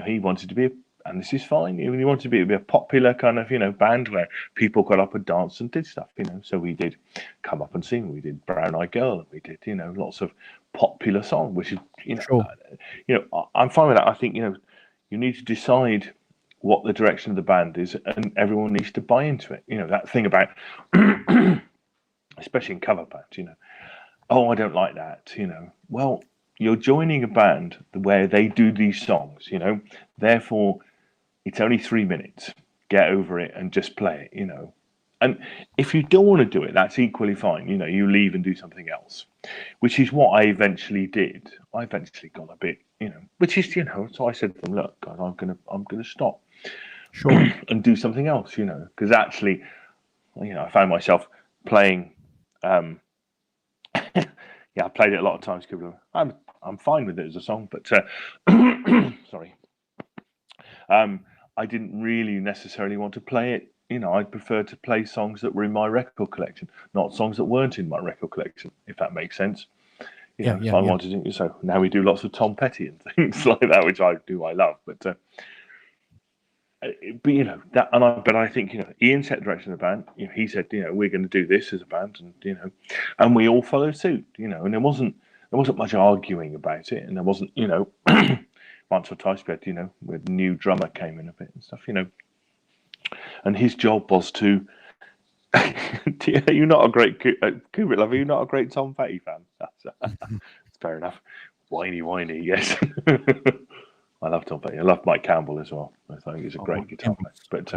he wanted to be, and this is fine. He wanted to be a popular kind of, you know, band where people got up and danced and did stuff, you know. So we did Come Up and Sing, we did Brown Eyed Girl, and we did, you know, lots of popular songs, which is, you know, Sure. You know, I'm fine with that. I think, you know, you need to decide what the direction of the band is, and everyone needs to buy into it. You know, that thing about, especially in cover bands, you know, oh, I don't like that, you know. Well, you're joining a band where they do these songs, you know. Therefore, it's only 3 minutes. Get over it and just play it, you know. And if you don't want to do it, that's equally fine. You know, you leave and do something else, which is what I eventually did. I eventually got a bit, you know, which is, you know, so I said to them, look, guys, I'm gonna stop, Sure. and do something else, you know, because actually, you know, I found myself playing. Yeah, I played it a lot of times. I'm fine with it as a song, but sorry, I didn't really necessarily want to play it. You know, I'd prefer to play songs that were in my record collection, not songs that weren't in my record collection, if that makes sense. You know, so I wanted to. So now we do lots of Tom Petty and things like that, which I love. But you know that, but I think, you know, Ian set the direction of the band. You know, he said, you know, we're going to do this as a band, and you know, and we all followed suit. You know, and there wasn't much arguing about it, and there wasn't, you know, once or twice, but you know, with new drummer came in a bit and stuff, you know, and his job was to. You're not a great Kubrick lover. You're not a great Tom Petty fan. That's fair enough. Whiny, yes. I love Tom Petty. I love Mike Campbell as well. I think he's a great guitar player. But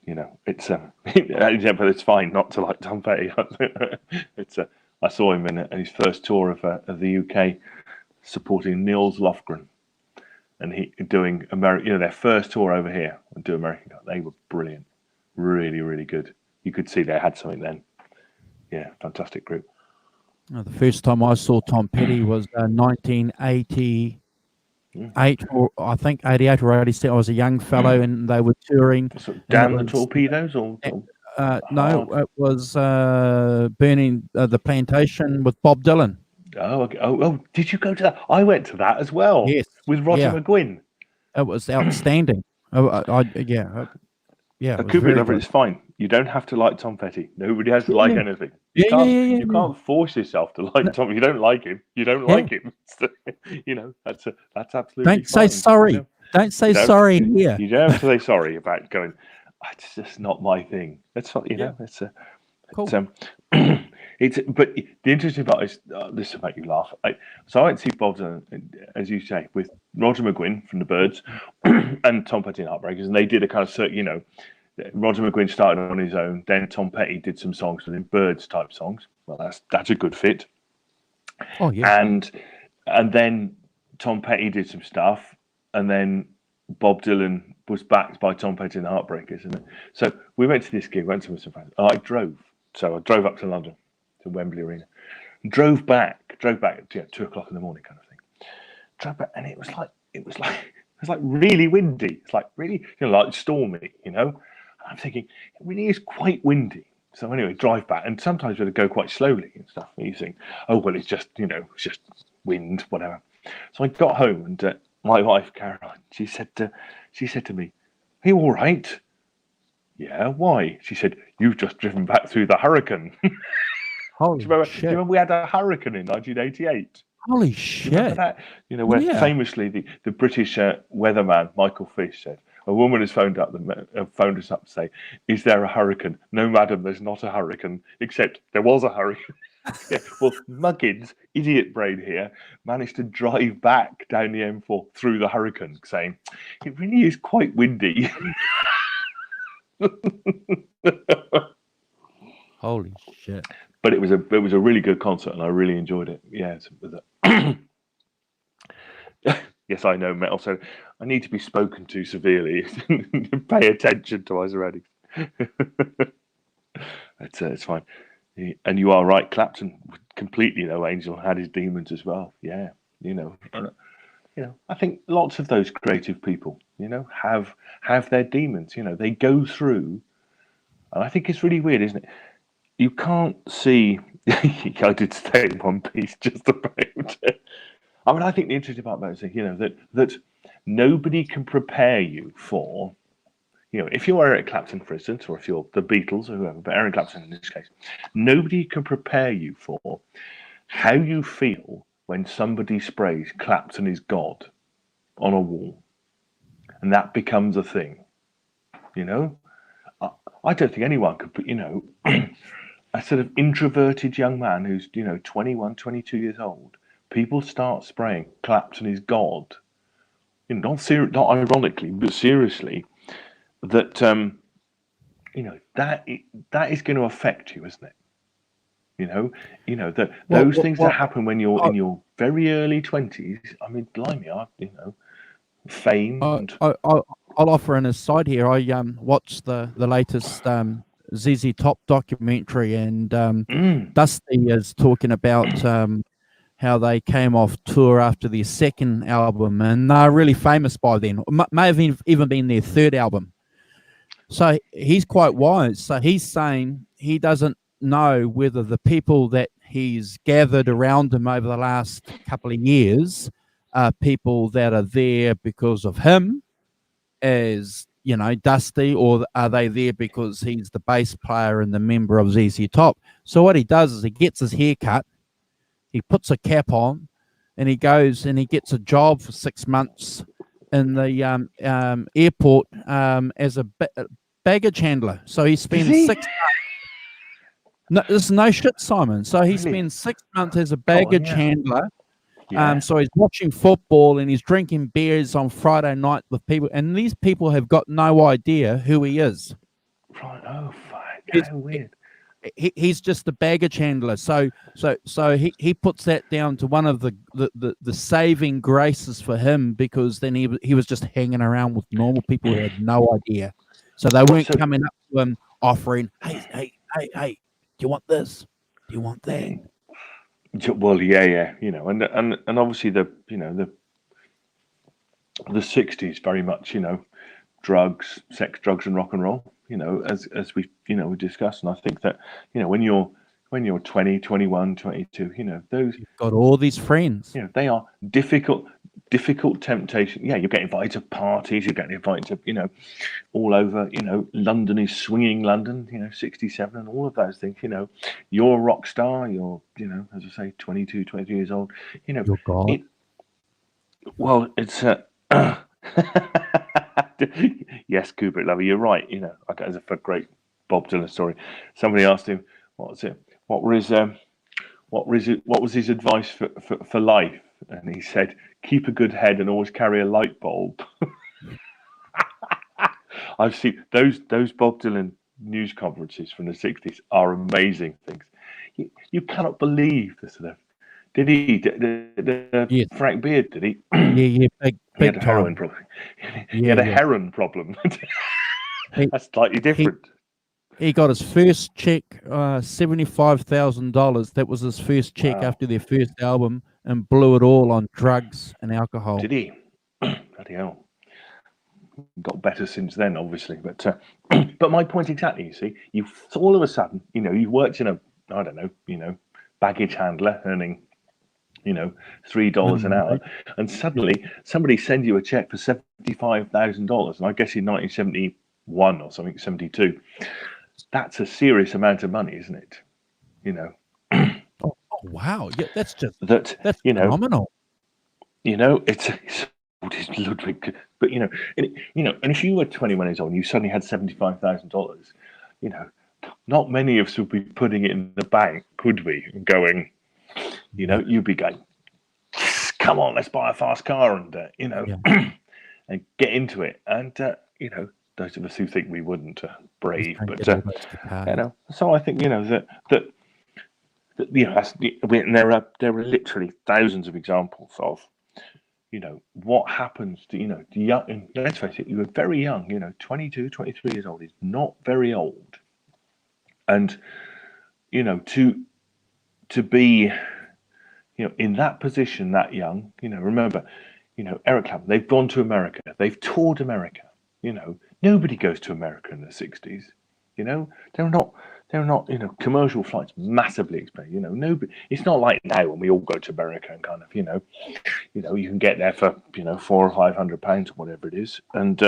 you know, it's yeah, but it's fine not to like Tom Petty. It's I saw him in his first tour of the UK, supporting Nils Lofgren, and he doing you know, their first tour over here and do American. They were brilliant, really, really good. You could see they had something then. Yeah, fantastic group. The first time I saw Tom Petty was 1988, or I think 88 or 87. I was a young fellow, and they were touring. So Damn the Torpedoes, or no, it was Burning the Plantation with Bob Dylan. Oh, okay. Oh! Did you go to that? I went to that as well. Yes, with Roger McGuinn. It was outstanding. Yeah. A Kubrick lover is fine. You don't have to like Tom Petty. Nobody has to like anything. You can't force yourself to like Tom. If you don't like him, you don't like him. You know, that's absolutely. Don't say sorry. You know? Don't say sorry here. You don't have to say sorry about going. It's just not my thing. That's not. You know. It's cool. But the interesting part is this will make you laugh. So I went to see Bob Dylan, as you say, with Roger McGuinn from the Byrds and Tom Petty and Heartbreakers, and they did a kind of, you know, Roger McGuinn started on his own, then Tom Petty did some songs with him, Byrds type songs. Well, that's a good fit. Oh yeah. And then Tom Petty did some stuff, and then Bob Dylan was backed by Tom Petty and the Heartbreakers, and so we went to this gig, went to with some friends. I drove up to London, to Wembley Arena, drove back at 2:00 in the morning, kind of thing. Drove back, and it was like really windy. It's like really, you know, like stormy, you know. And I'm thinking it really is quite windy. So anyway, drive back, and sometimes we had to go quite slowly and stuff. And you think, oh well, it's just, you know, it's just wind, whatever. So I got home, and my wife Caroline, she said to me, "Are you all right?" "Yeah, why?" She said, "You've just driven back through the hurricane." Holy do you shit. remember we had a hurricane in 1988? Holy shit. Do you remember that? You know, where famously the British weatherman Michael Fish said, a woman has phoned us up to say, "Is there a hurricane?" "No, madam, there's not a hurricane, except there was a hurricane." Yeah, well, Muggins, idiot brain here, managed to drive back down the M4 through the hurricane, saying, "It really is quite windy." Holy shit. But it was a really good concert, and I really enjoyed it. Yeah. Yes, I know, Metal. So I need to be spoken to severely. Pay attention to my surroundings. It's fine. And you are right. Clapton completely, though. Angel had his demons as well. Yeah, I think lots of those creative people, have their demons. They go through, and I think it's really weird, isn't it? You can't see. I did stay in one piece just about it. I mean, I think the interesting part about it is, that nobody can prepare you for, if you're Eric Clapton, for instance, or if you're the Beatles or whoever, but Eric Clapton in this case, nobody can prepare you for how you feel when somebody sprays "Clapton is God" on a wall, and that becomes a thing. I don't think anyone could put, a sort of introverted young man who's, 21, 22 years old. People start spraying "Clapton is God," not ironically, but seriously. That that is going to affect you, isn't it? That those things that happen when you're in your very early 20s. I mean, blimey, fame. I'll offer an aside here. I watched the latest ZZ Top documentary, and Dusty is talking about how they came off tour after their second album, and they're really famous by then. May have even been their third album. So he's quite wise. So he's saying he doesn't know whether the people that he's gathered around him over the last couple of years are people that are there because of him, as Dusty, or are they there because he's the bass player and the member of ZZ Top? So what he does is he gets his hair cut, he puts a cap on, and he goes and he gets a job for 6 months in the airport as a baggage handler. So he spends 6 months. No, this is no shit, Simon. So he spends 6 months as a baggage handler. Yeah. So he's watching football and he's drinking beers on Friday night with people, and these people have got no idea who he is. Right? Oh, fuck! How weird. He's just a baggage handler. So he puts that down to one of the saving graces for him, because then he was just hanging around with normal people who had no idea. So they weren't coming up to him offering, hey, do you want this? Do you want that? Well, yeah, and obviously the 60s very much, drugs, sex, drugs, and rock and roll. As we we discussed, and I think that when you're 20, 21, 22, those you've got all these friends. They are difficult temptation. Yeah, you get invited to parties, you get invited to all over. London is swinging London. 67 and all of those things. You're a rock star. You're as I say, 22, 23 years old. You're God. Well, it's yes, Kubrick lover, you're right. I got a great Bob Dylan story. Somebody asked him, what was his advice for life? And he said, keep a good head and always carry a light bulb. I've seen those Bob Dylan news conferences from the 60s are amazing things. You cannot believe the sort of. Did he? Yes. Frank Beard, did he? Yeah, big he had a heroin problem. He had a heroin problem. That's slightly different. He got his first check, $75,000. That was his first check after their first album, and blew it all on drugs and alcohol. Did he? Bloody hell. Got better since then, obviously. But but my point exactly, you see, all of a sudden, you worked in a, I don't know, baggage handler earning, $3 an hour, and suddenly somebody sends you a check for $75,000, and I guess in 1971 or something, 72. That's a serious amount of money, isn't it? Oh wow! Yeah, that's phenomenal. It's Ludwig, but and if you were 21 years old and you suddenly had $75,000, not many of us would be putting it in the bank, could we? And going, you'd be going, come on, let's buy a fast car and and get into it, and those of us who think we wouldn't are brave, but so I think that there are literally thousands of examples of what happens to the young. Let's face it, you were very young. 22, 23 years old is not very old, and to be, in that position, that young, remember, Eric Clapton, they've gone to America, they've toured America, nobody goes to America in the 60s, they're not, commercial flights massively expensive, nobody, it's not like now when we all go to America and kind of, you can get there for, £400 or £500 or whatever it is. And,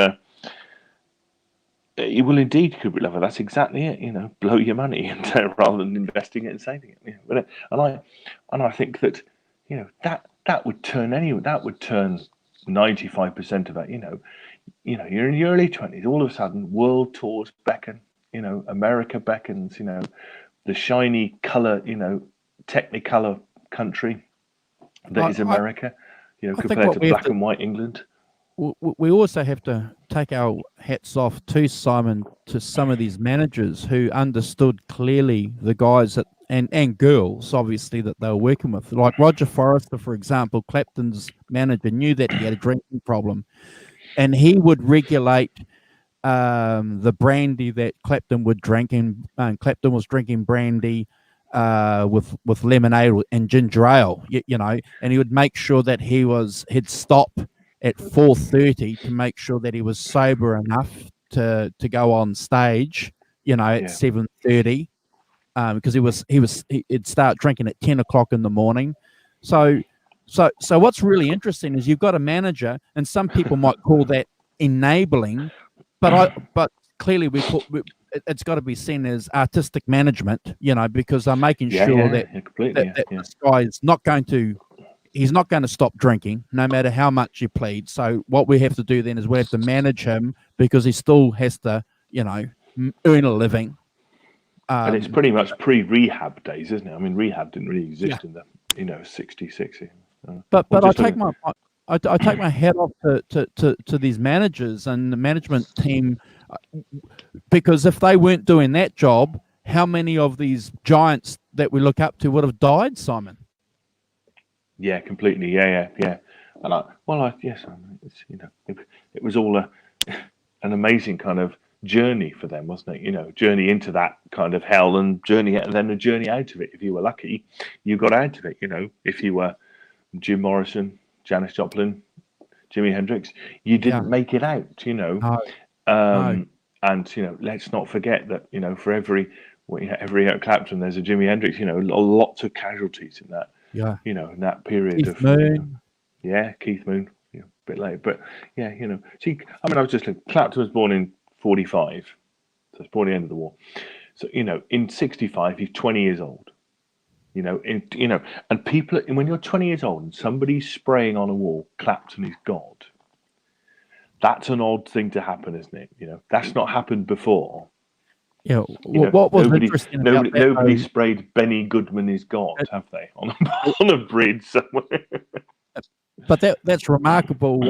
you will indeed, Kubrick lover. That's exactly it. Blow your money and rather than investing it and saving it. But and I think that that would turn 95% of it. You're in your early 20s. All of a sudden, world tours beckon. America beckons. The shiny color. Technicolor country that is America. Compared to black and white England. We also have to take our hats off to Simon, to some of these managers who understood clearly the guys that and girls, obviously, that they were working with. Like Roger Forrester, for example, Clapton's manager, knew that he had a drinking problem, and he would regulate the brandy that Clapton would drink. And Clapton was drinking brandy with lemonade and ginger ale, and he would make sure that he'd stop at 4:30 to make sure that he was sober enough to go on stage, at 7:30, because he'd start drinking at 10 o'clock in the morning. So what's really interesting is you've got a manager, and some people might call that enabling, but clearly it's got to be seen as artistic management, because I'm making sure that this guy is not going to. He's not going to stop drinking, no matter how much you plead. So what we have to do then is we have to manage him, because he still has to, earn a living. And it's pretty much pre-rehab days, isn't it? I mean, rehab didn't really exist in the 60s. But I take my hat off to these managers and the management team, because if they weren't doing that job, how many of these giants that we look up to would have died, Simon? Yeah, completely. Yeah. And yes, it was all an amazing kind of journey for them, wasn't it? Journey into that kind of hell and then a journey out of it. If you were lucky, you got out of it. If you were Jim Morrison, Janis Joplin, Jimi Hendrix, you didn't make it out. No. And let's not forget that for every Eric Clapton, there's a Jimi Hendrix. Lots of casualties in that. Yeah, in that period Keith Moon. Keith Moon, a bit late, but see, I was just looking. Clapton was born in 45, so it's born at the end of the war. So in 65, he's 20 years old. And people, when you're 20 years old and somebody's spraying on a wall, Clapton is God. That's an odd thing to happen, isn't it? That's not happened before. Yeah, what was interesting about that, nobody sprayed Benny Goodman is God, have they, on a bridge somewhere? But that's remarkable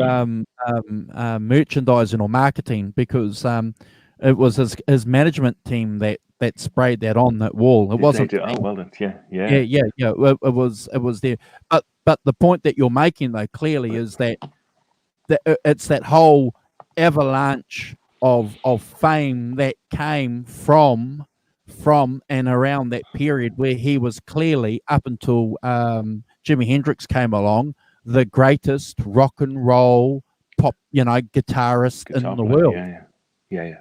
merchandising or marketing, because it was his management team that sprayed that on that wall. It wasn't. Oh, well done. Yeah. It was there. But the point that you're making, though, clearly is that it's that whole avalanche of fame that came from and around that period, where he was clearly, up until Jimi Hendrix came along, the greatest rock and roll pop guitarist in the world. Yeah.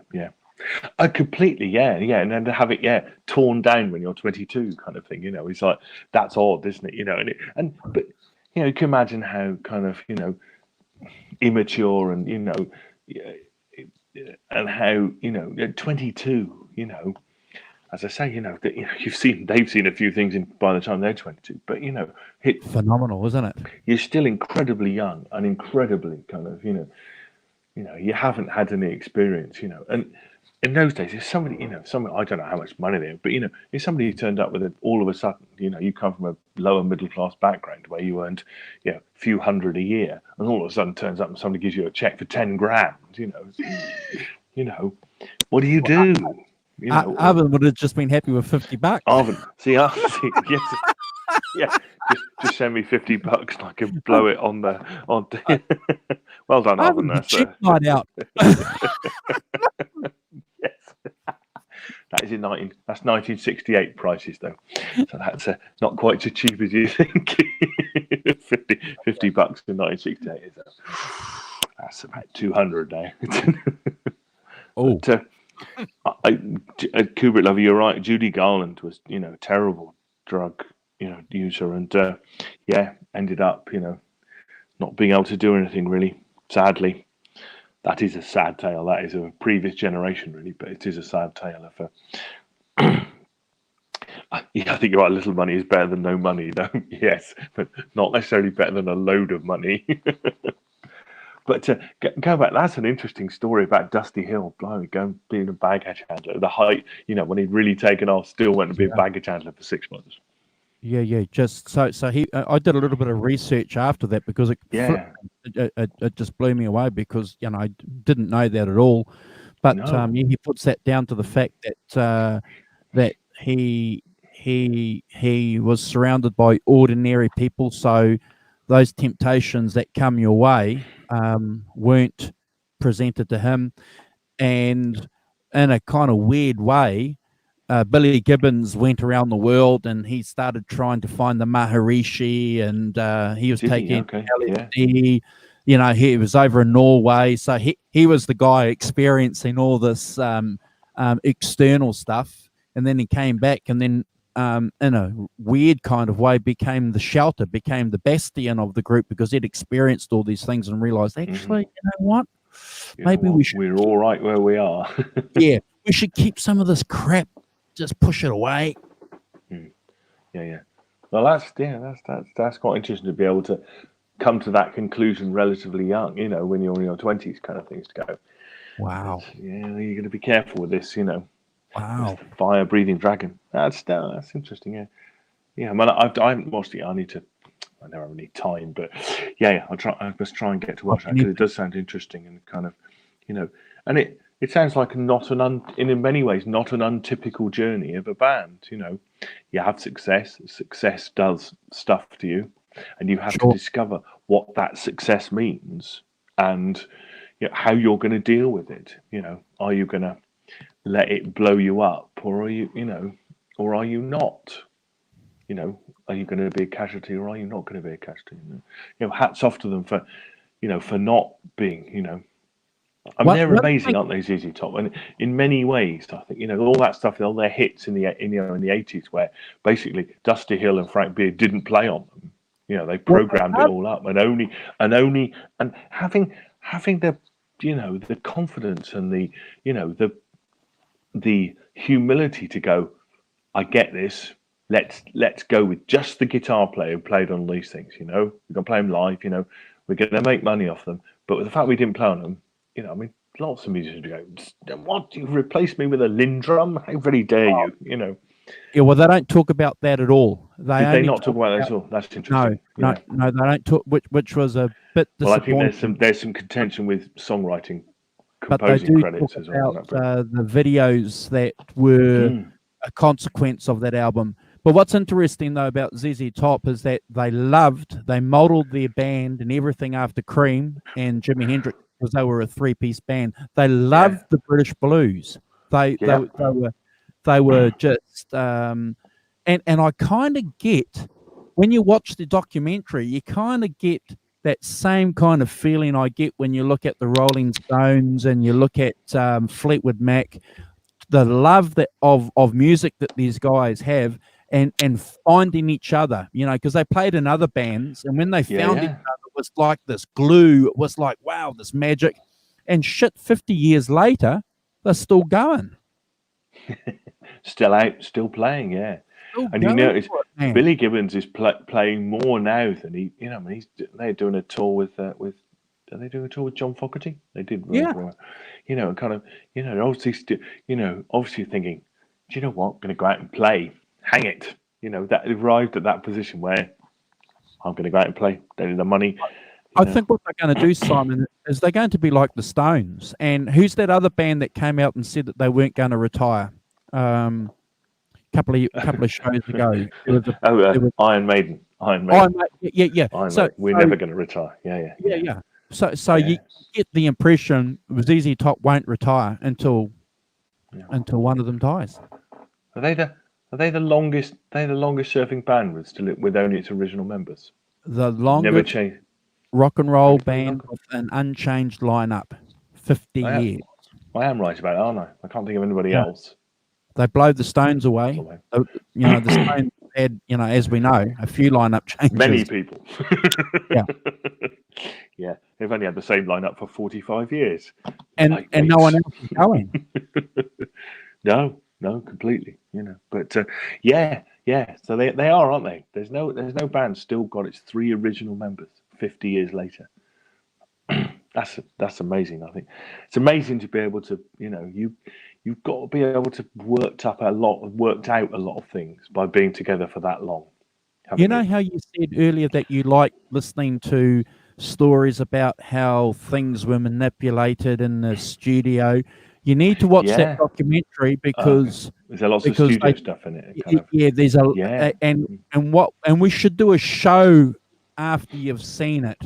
Completely, and then to have it, torn down when you're 22, kind of thing. It's like, that's odd, isn't it? But you can imagine how kind of immature and and how 22, as I say, they've seen a few things by the time they're 22, but phenomenal, isn't it? You're still incredibly young and incredibly kind of you haven't had any experience, and in those days, if somebody, I don't know how much money they have, but if somebody turned up with all of a sudden, you come from a lower middle class background where you earned, a few hundred a year, and all of a sudden turns up and somebody gives you a check for 10 grand, what do you do? Arvin would have just been happy with $50. Arvin, yes, yeah, just send me $50 and I can blow it on. Well done, Arvin. That's cheap night out. That is that's 1968 prices though, so that's not quite so cheap as you think. 50 bucks in 1968 is that's about 200 now. Oh, But, Kubrick lover, you're right. Judy Garland was, terrible drug, user, and ended up, not being able to do anything really. Sadly, that is a sad tale. That is a previous generation, really, but it is a sad tale of. I think you're right. Little money is better than no money, though. Yes, but not necessarily better than a load of money. But go back, that's an interesting story about Dusty Hill, going being a baggage handler. The height, when he'd really taken off, still went to be a baggage handler for 6 months. yeah. Just so he, I did a little bit of research after that because it just blew me away because I didn't know that at all. But he puts that down to the fact that that he was surrounded by ordinary people, so those temptations that come your way weren't presented to him. And in a kind of weird way, Billy Gibbons went around the world and he started trying to find the Maharishi, and he was taking LSD. He was over in Norway, so he was the guy experiencing all this external stuff, and then he came back and then in a weird kind of way became the shelter, became the bastion of the group because he'd experienced all these things and realized, actually, you know what? Maybe we should. We're all right where we are. Yeah, we should keep some of this crap, just push it away. Yeah. Well, that's quite interesting to be able to come to that conclusion relatively young, when you're in your 20s, kind of things to go. Wow. You're going to be careful with this, Wow. Fire-breathing dragon. That's interesting. Yeah. I haven't watched it. I never have any time, but I must try and get to watch that because it does sound interesting and kind of, and it sounds like in many ways not an untypical journey of a band. You have success. Success does stuff to you, and you have to discover what that success means and how you're going to deal with it. Are you going to let it blow you up, or are you, or are you not? Are you going to be a casualty, or are you not going to be a casualty? Hats off to them for not being, they're amazing, aren't they, ZZ Top? And in many ways, I think, all that stuff, all their hits in the 80s, where basically Dusty Hill and Frank Beard didn't play on them. They programmed it all up, and having the, the confidence and the humility to go, I get this. Let's go with just the guitar player who played on these things. We're going to play them live. We're going to make money off them. But with the fact we didn't play on them, lots of musicians go, "What? You replaced me with a Lindrum? How very dare you?" Yeah, well, they don't talk about that at all. They not talk about that at all? That's interesting. No, they don't talk. Which was a bit disappointing. Well, I think there's some contention with songwriting, composing credits as well. About the videos that were a consequence of that album. But what's interesting though about ZZ Top is that they modeled their band and everything after Cream and Jimi Hendrix because they were a three-piece band. They loved the British blues. They were just and I kind of get, when you watch the documentary, you kind of get that same kind of feeling I get when you look at the Rolling Stones and you look at Fleetwood Mac, the love of music that these guys have. And finding each other, because they played in other bands, and when they found each other, it was like this glue. It was like, wow, this magic. And 50 years later, they're still going. Still out, still playing, And you notice Billy Gibbons is playing more now than he, they're doing a tour with are they doing a tour with John Fogerty? They did, and kind of, obviously, obviously thinking, do you know what? I'm going to go out and play. Hang it, that arrived at that position where I'm going to go out and play. They need the money. I think what they're going to do, Simon, is they're going to be like the Stones. And who's that other band that came out and said that they weren't going to retire? Couple of shows ago. Iron Maiden. Iron Maiden. Yeah. We're never going to retire. Yeah. So you get the impression ZZ Top won't retire until until one of them dies. Are they the longest? They're the longest serving band with only its original members. The Never longest changed. rock and roll That's very band long. with an unchanged lineup, 50 I am. years. I am right about it, aren't I? I can't think of anybody Yeah. else. They blow the Stones away. The Stones had, as we know, a few lineup changes. Many people. Yeah. Yeah. They've only had the same lineup for 45 years. And no one else is going. No, completely. But yeah. So they are, aren't they? There's no band still got its 3 original members 50 years later. That's amazing. I think it's amazing to be able to, you've got to be able to worked out a lot of things by being together for that long. You know how you said earlier that you like listening to stories about how things were manipulated in the studio? You need to watch that documentary because there's lots of studio stuff in it. There's and we should do a show after you've seen it.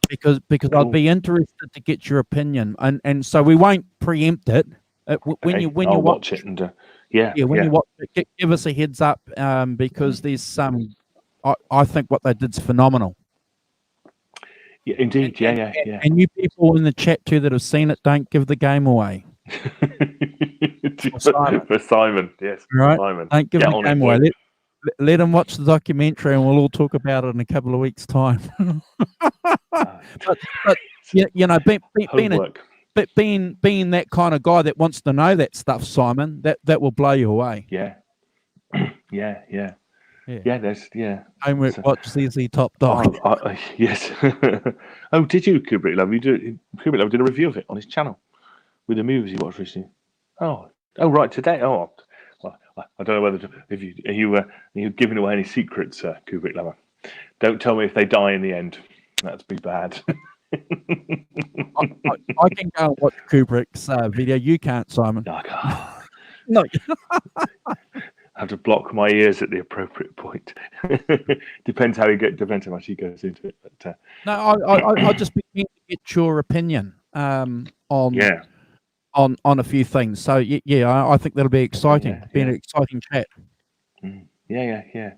Because cool. I'd be interested to get your opinion, and so we won't preempt it. When you watch it, and you watch it, give us a heads up, because there's some. I think what they did's phenomenal. Yeah, indeed. And you people in the chat too that have seen it, don't give the game away. For Simon, yes. Right. Simon. Don't give the game away. Let them watch the documentary, and we'll all talk about it in a couple of weeks' time. but being that kind of guy that wants to know that stuff, Simon, that will blow you away. Yeah. Homework watch ZZ Top Dog. Yes. Oh, did you, Kubrick Love? Kubrick Love did a review of it on his channel with the movies he watched recently. Oh, right, today. Oh, well, I don't know whether are you giving away any secrets, Kubrick Lover? Don't tell me if they die in the end. That'd be bad. I can go and watch Kubrick's video. You can't, Simon. No, I can't. No. I have to block my ears at the appropriate point. Depends how much he goes into it. But, no, I just be keen to get your opinion on a few things. So I think that'll be exciting. Be an exciting chat. Yeah.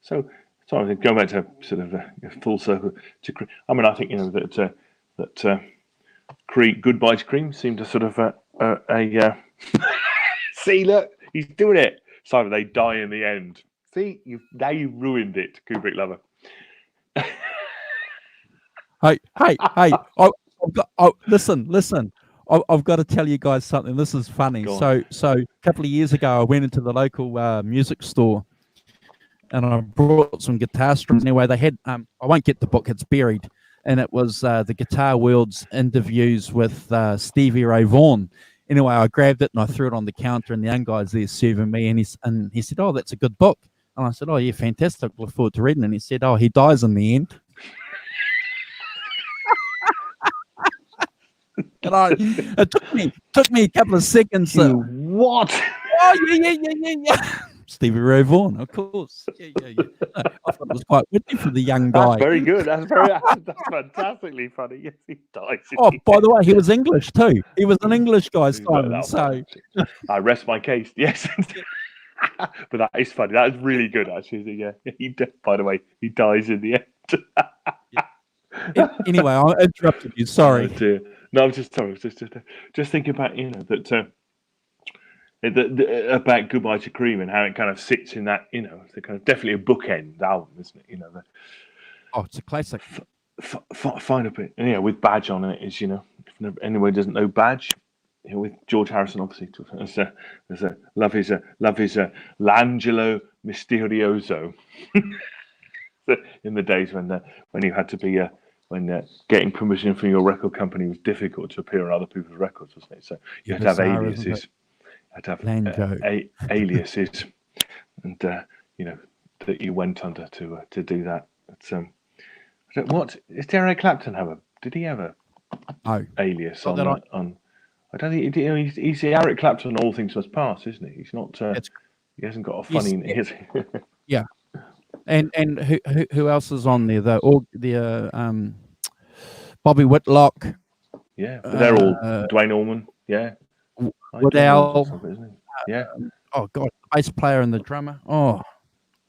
So going back to sort of a full circle to Cream. I mean, I think that Cream, Goodbye to Cream seemed to sort of see, look, he's doing it. Simon, they die in the end. See, you've ruined it, Kubrick Lover. Hey! Listen. I've got to tell you guys something. This is funny. So a couple of years ago, I went into the local music store, and I brought some guitar strings. Anyway, they had I won't get the book; it's buried, and it was the Guitar World's interviews with Stevie Ray Vaughan. Anyway, I grabbed it and I threw it on the counter, and the young guy's there serving me, and he said, "Oh, that's a good book." And I said, "Oh, yeah, fantastic. Look forward to reading it." And he said, "Oh, he dies in the end." And it took me a couple of seconds. What? Oh, yeah. Stevie Ray Vaughan, of course. Yeah. I thought it was quite witty for the young guy. That's very good. That's fantastically funny. Yes, he dies. Oh, by the way, he was English too. He was an English guy, Simon. So I rest my case. Yes. But that is funny. That is really good, actually. Yeah. By the way, he dies in the end. Anyway, I interrupted you. Sorry. Oh, dear. No, I'm just sorry. Just thinking about that. About Goodbye to Cream and how it kind of sits in that, it's kind of definitely a bookend album, isn't it? It's a classic. Find a bit, with Badge on it is, if anyone doesn't know Badge, with George Harrison, obviously, there's a love is L'Angelo Misterioso. In the days when you had to be when getting permission from your record company was difficult to appear on other people's records, wasn't it? So you had to have aliases. To have aliases, and that you went under to do that. But, what did Eric Clapton have a? Did he have a alias on? I don't think he's Eric Clapton. All things must pass, isn't he? He's not. He hasn't got a funny. Yes. Yeah, and who else is on there? Bobby Whitlock. Yeah, but they're all Dwayne Allman. Yeah. Waddell. or something, isn't he? Yeah. Oh God, the bass player and the drummer. Oh,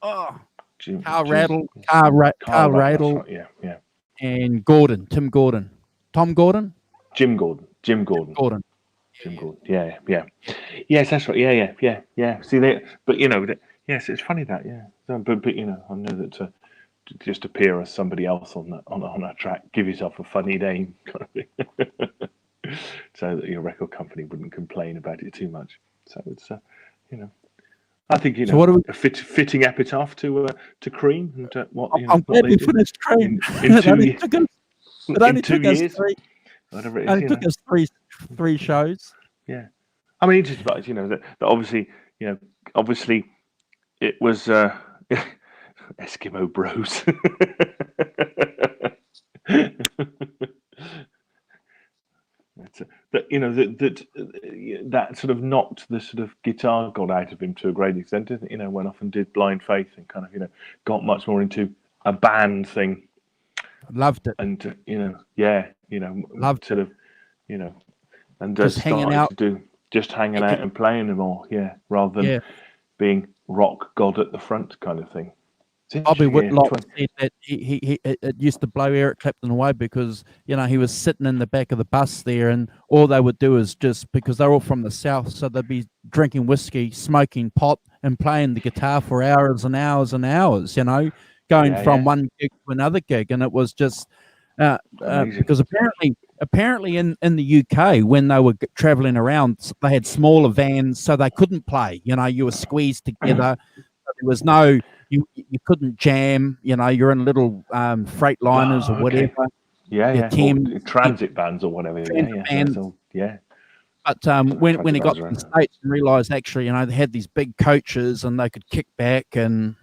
Carl Jim- Rattle, Carl Carl Rattle, that's Rattle, right, yeah. and Gordon, Tim Gordon, Tom Gordon, Jim Gordon. Gordon. Jim Gordon. Yeah. Yes, that's right. Yeah. See, but yes, it's funny that, yeah. So, but I know that to just appear as somebody else on that track, give yourself a funny name, kind of thing, so that your record company wouldn't complain about it too much. So it's I think So what do we? a fitting epitaph to Cream and what I'm what glad they we did finished Cream. in It two only years. took us. It In only 2 took us years, three. whatever it Only is, took us three shows. Yeah, I mean, it's just about that obviously, obviously it was Eskimo Bros. That sort of knocked the sort of guitar god out of him to a great extent, didn't it? Went off and did Blind Faith and kind of got much more into a band thing, Loved it. and Loved sort it. of and Just hanging started out. to do just hanging out and playing them all, rather than being rock god at the front kind of thing. Bobby Whitlock said that it used to blow Eric Clapton away because he was sitting in the back of the bus there, and all they would do is just because they're all from the south, so they'd be drinking whiskey, smoking pot, and playing the guitar for hours and hours and hours. Going from one gig to another gig, and it was just because apparently in the UK when they were traveling around, they had smaller vans, so they couldn't play. You were squeezed together. There was no. You couldn't jam, you're in little freight liners or whatever. Or transit vans or whatever. But when he got to the States and realised actually, they had these big coaches and they could kick back and.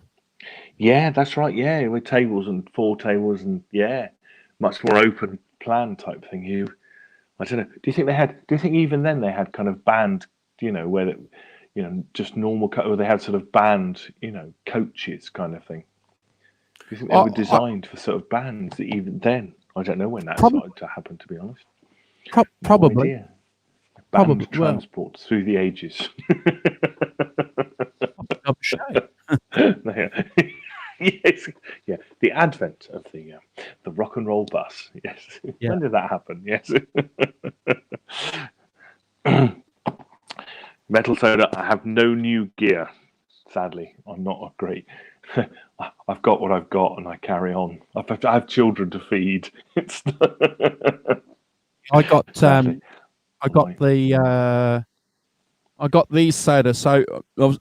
Yeah, that's right. Yeah, with tables and 4 tables and much more open plan type thing. I don't know. Do you think even then they had kind of band, where just normal, or they had sort of band, coaches kind of thing? Do you think they were designed for sort of bands even then? I don't know when that started to happen, to be honest. Probably. No band transport through the ages. Yes, the advent of the rock and roll bus. Yes, when did that happen? Yes. Metal Soda, I have no new gear. Sadly, I'm not a great. I've got what I've got, and I carry on. I have children to feed. I got these soda. So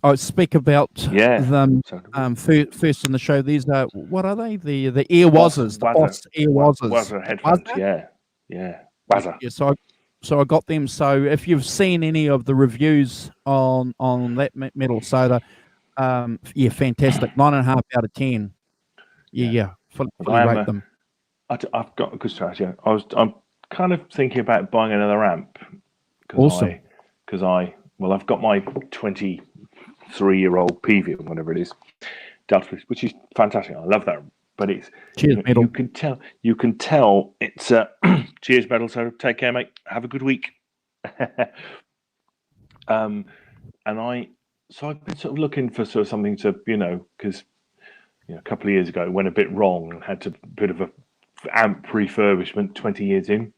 I speak about them first in the show. These are what are they? The Air Wazzers, the Boss Air Wazzers. Wazzer headphones. Yeah. Wazzer. Yeah, so I got them. So if you've seen any of the reviews on that Metal Soda, fantastic. 9.5 out of 10. Fully rate them. I've got a good strategy. I'm kind of thinking about buying another amp. Awesome. Because I've got my 23-year-old PV or whatever it is, Delta, which is fantastic. I love that. But it's Metal. You can tell it's cheers, Metal. So take care, mate. Have a good week. And I've been sort of looking for sort of something to because a couple of years ago it went a bit wrong and had to bit of a amp refurbishment 20 years in,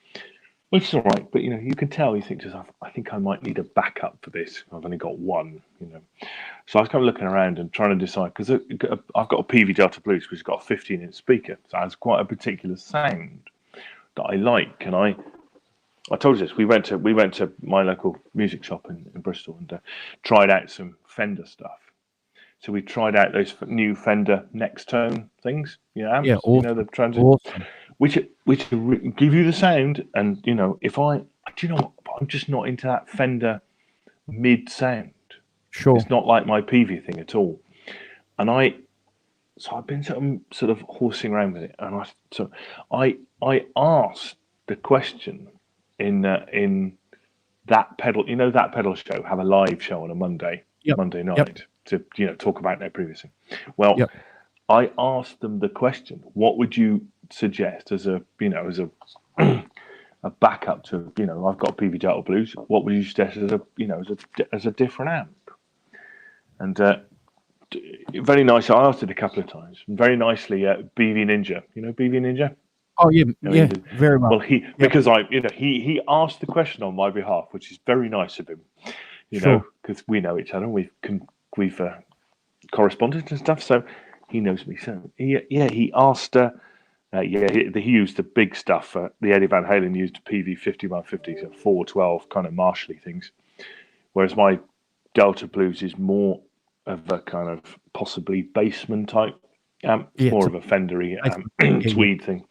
which is all right. But you can tell you think to yourself, I think I might need a backup for this. I've only got one. So I was kind of looking around and trying to decide because I've got a PV Delta Blues which has got a 15-inch speaker, so it has quite a particular sound that I like. And I told you this. We went to my local music shop in Bristol and tried out some Fender stuff. So we tried out those new Fender Next Tone things, amps, awesome. The transit, awesome. which give you the sound. And if I'm just not into that Fender mid sound. Sure. It's not like my PV thing at all. And so I've been sort of horsing around with it, and I asked the question in that pedal, that pedal show, have a live show on a Monday night to talk about their previous thing. Well, I asked them the question, what would you suggest as a a backup to, I've got PV Delta Blues. What would you suggest as a different amp? And very nice. I asked it a couple of times. Very nicely, BV Ninja. You know BV Ninja? Oh yeah, I mean, very well. Well, because he asked the question on my behalf, which is very nice of him. Because we know each other, we've corresponded and stuff, so he knows me. So he asked. He used the big stuff. The Eddie Van Halen used PV 5150, so 412 kind of Marshally things, whereas my Delta Blues is more of a kind of possibly Bassman type amp. It's more of a Fendery tweed thing.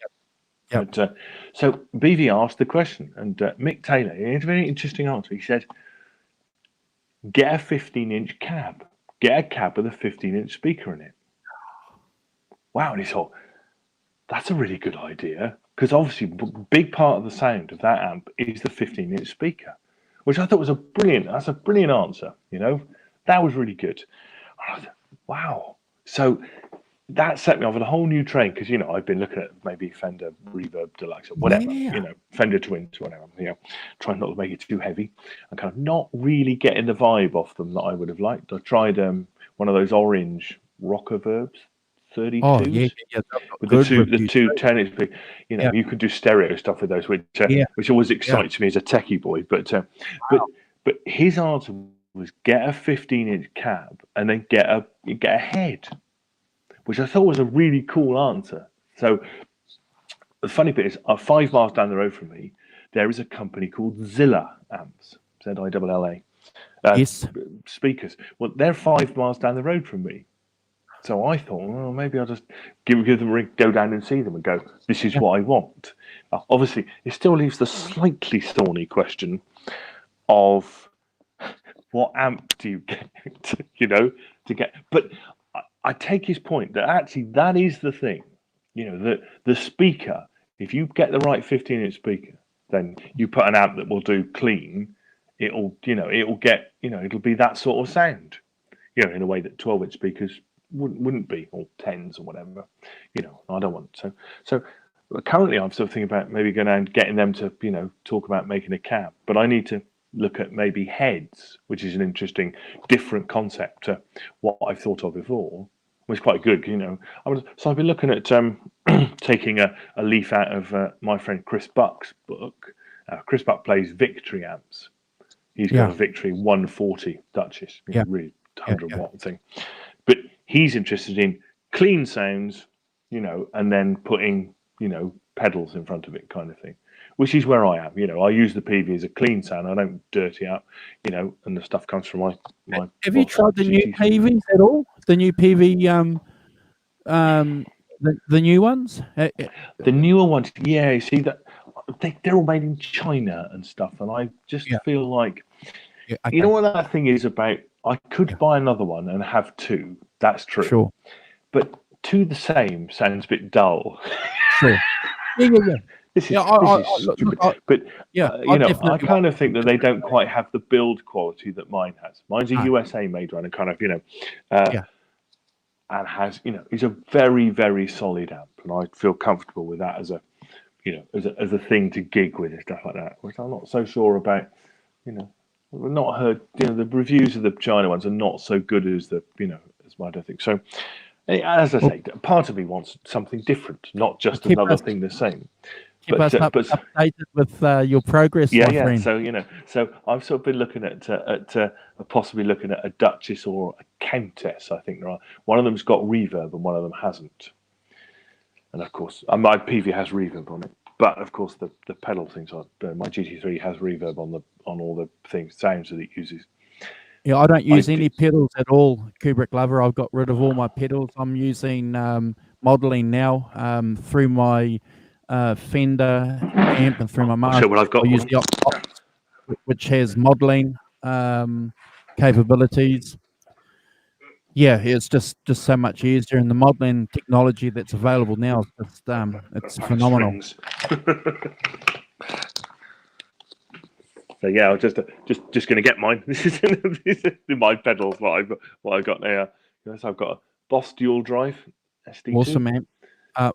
Yep. But, so BV asked the question, and Mick Taylor, it's a very interesting answer. He said, get a 15-inch cab. Get a cab with a 15-inch speaker in it. Wow, and he thought, that's a really good idea, because obviously a big part of the sound of that amp is the 15-inch speaker, which I thought was a brilliant answer, That was really good. And I thought, wow. So that set me off on a whole new train, because I've been looking at maybe Fender Reverb Deluxe or whatever, Fender Twins, whatever, trying not to make it too heavy, and kind of not really getting the vibe off them that I would have liked. I tried one of those orange Rocker Verbs 32s. Oh yeah. With the two 10-inch big, you could do stereo stuff with those, which always excites me as a techie boy. But his answer was get a 15-inch cab and then get a head, which I thought was a really cool answer. So the funny bit is, 5 miles down the road from me, there is a company called Zilla Amps, Zilla, yes, speakers. Well, they're 5 miles down the road from me. So I thought, well, maybe I'll just give them a ring, go down and see them and go, this is what I want. Obviously, it still leaves the slightly thorny question of what amp do you get, to get. But I take his point that actually that is the thing, that the speaker, if you get the right 15-inch speaker, then you put an amp that will do clean, it'll get, it'll be that sort of sound, in a way that 12-inch speakers wouldn't be, or 10s or whatever, I don't want so currently I'm sort of thinking about maybe going out and getting them to talk about making a cab, but I need to look at maybe heads, which is an interesting different concept to what I've thought of before, which is quite good. So I've been looking at taking a leaf out of my friend Chris Buck's book. Chris Buck plays Victory amps. He's got a Victory 140 Duchess, really 100-watt thing, but he's interested in clean sounds, and then putting, pedals in front of it, kind of thing, which is where I am. I use the PV as a clean sound. I don't dirty up, and the stuff comes from my. Have you tried the new PVs at all? The new PV, the new ones? The newer ones, yeah. You see that they're all made in China and stuff, and I just feel like, you know what that thing is about. I could buy another one and have two. That's true. Sure. But two the same sounds a bit dull. Sure. Yeah. This is stupid. But I kind of think that they don't quite have the build quality that mine has. Mine's a USA made one, and kind of and has is a very, very solid amp, and I feel comfortable with that as a as a thing to gig with and stuff like that. Which I'm not so sure about. We've not heard. The reviews of the China ones are not so good as the as mine, I think. So, as I say, part of me wants something different, not just another thing the same. Keep us updated with your progress, my friend. So I've sort of been looking at possibly looking at a Duchess or a Countess. I think there are. One of them's got reverb and one of them hasn't. And of course, my PV has reverb on it. But of course, the pedal things on my GT3 has reverb on all the sounds that it uses. Yeah, I don't use any pedals at all, Kubrick Lover. I've got rid of all my pedals. I'm using modeling now through my Fender amp and through my master. So I've got I use the Optox, which has modeling capabilities. Yeah, it's just so much easier, and the modeling technology that's available now is just it's phenomenal. So yeah, I'm just going to get mine. This is my pedals. What I got there. So I've got a Boss Dual Drive SD2. Awesome, man.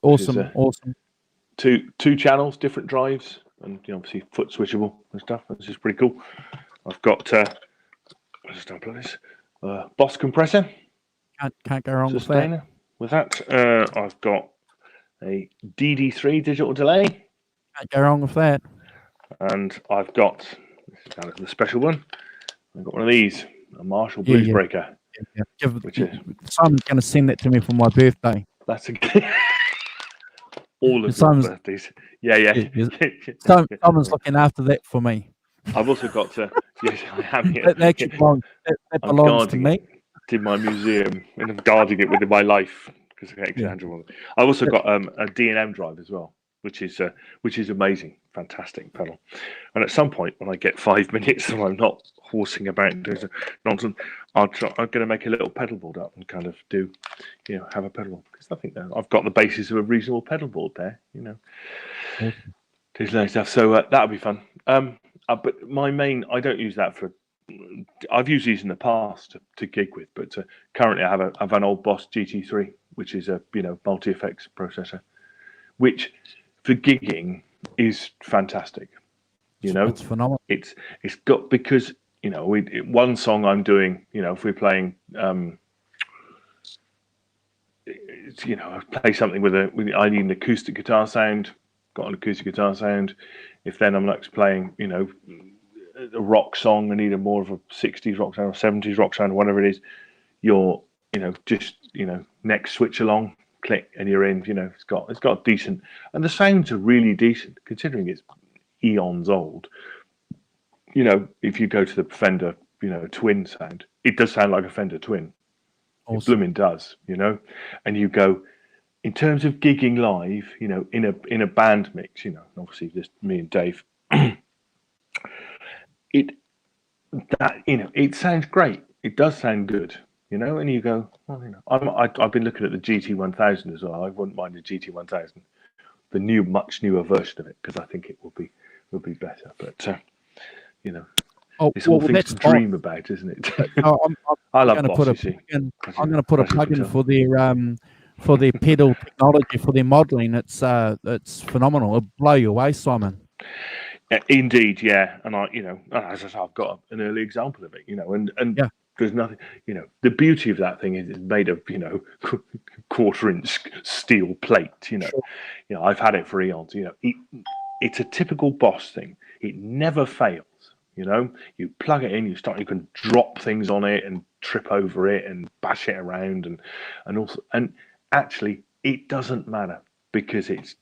Awesome. Two channels, different drives. and obviously foot switchable and stuff. This is pretty cool. I've got let's just unplug this. Boss compressor. Can't go wrong with that. Sustainer. With that, I've got a DD3 digital delay, Can't go wrong with that. and I've got this is kind of the special one. I've got one of these, a Marshall Blues Yeah. Breaker. Which is Simon's going to send that to me for my birthday. that's a all of Simon's- your birthdays. Yeah. Simon's looking after that for me. I've also got yes, I am here. That actually belongs, that I'm belongs to guarding me. it in my museum, and I'm guarding it with my life because I get Andrew. I've also got a D&M drive as well, which is amazing, fantastic pedal. And at some point, when I get 5 minutes and I'm not horsing about doing nonsense, I'm going to make a little pedal board up and kind of do, have a pedal board, because I think that I've got the basis of a reasonable pedal board there. There's no stuff, so that'll be fun. But my main, I don't use that for. I've used these in the past to gig with, but currently I have an old Boss GT3, which is a multi-effects processor, which for gigging is fantastic. It's phenomenal. It's got, because one song I'm doing, if we're playing, I play something with I need an acoustic guitar sound. Got an acoustic guitar sound. If then I'm next playing, a rock song, I need a more of a 60s rock sound or 70s rock sound, or whatever it is, you're just next switch along, click, and you're in. It's got decent, and the sounds are really decent considering it's eons old. If you go to the Fender Twin sound, it does sound like a Fender Twin. Awesome. It blooming does. And you go, in terms of gigging live, in a band mix, obviously just me and Dave, it sounds great. It does sound good, and you go, well, I've been looking at the GT1000 as well. I wouldn't mind the GT1000, the much newer version of it, because I think it will be better. But it's all things to dream about, isn't it? I love Boss. I'm going to put a plug in for their pedal technology, for their modelling. It's phenomenal. It'll blow you away, Simon. Indeed, yeah. And as I say, I've got an early example of it, and yeah. There's nothing, the beauty of that thing is it's made of, quarter-inch steel plate, Sure. I've had it for eons, it's a typical Boss thing. It never fails, you plug it in, you can drop things on it and trip over it and bash it around and actually it doesn't matter, because it's,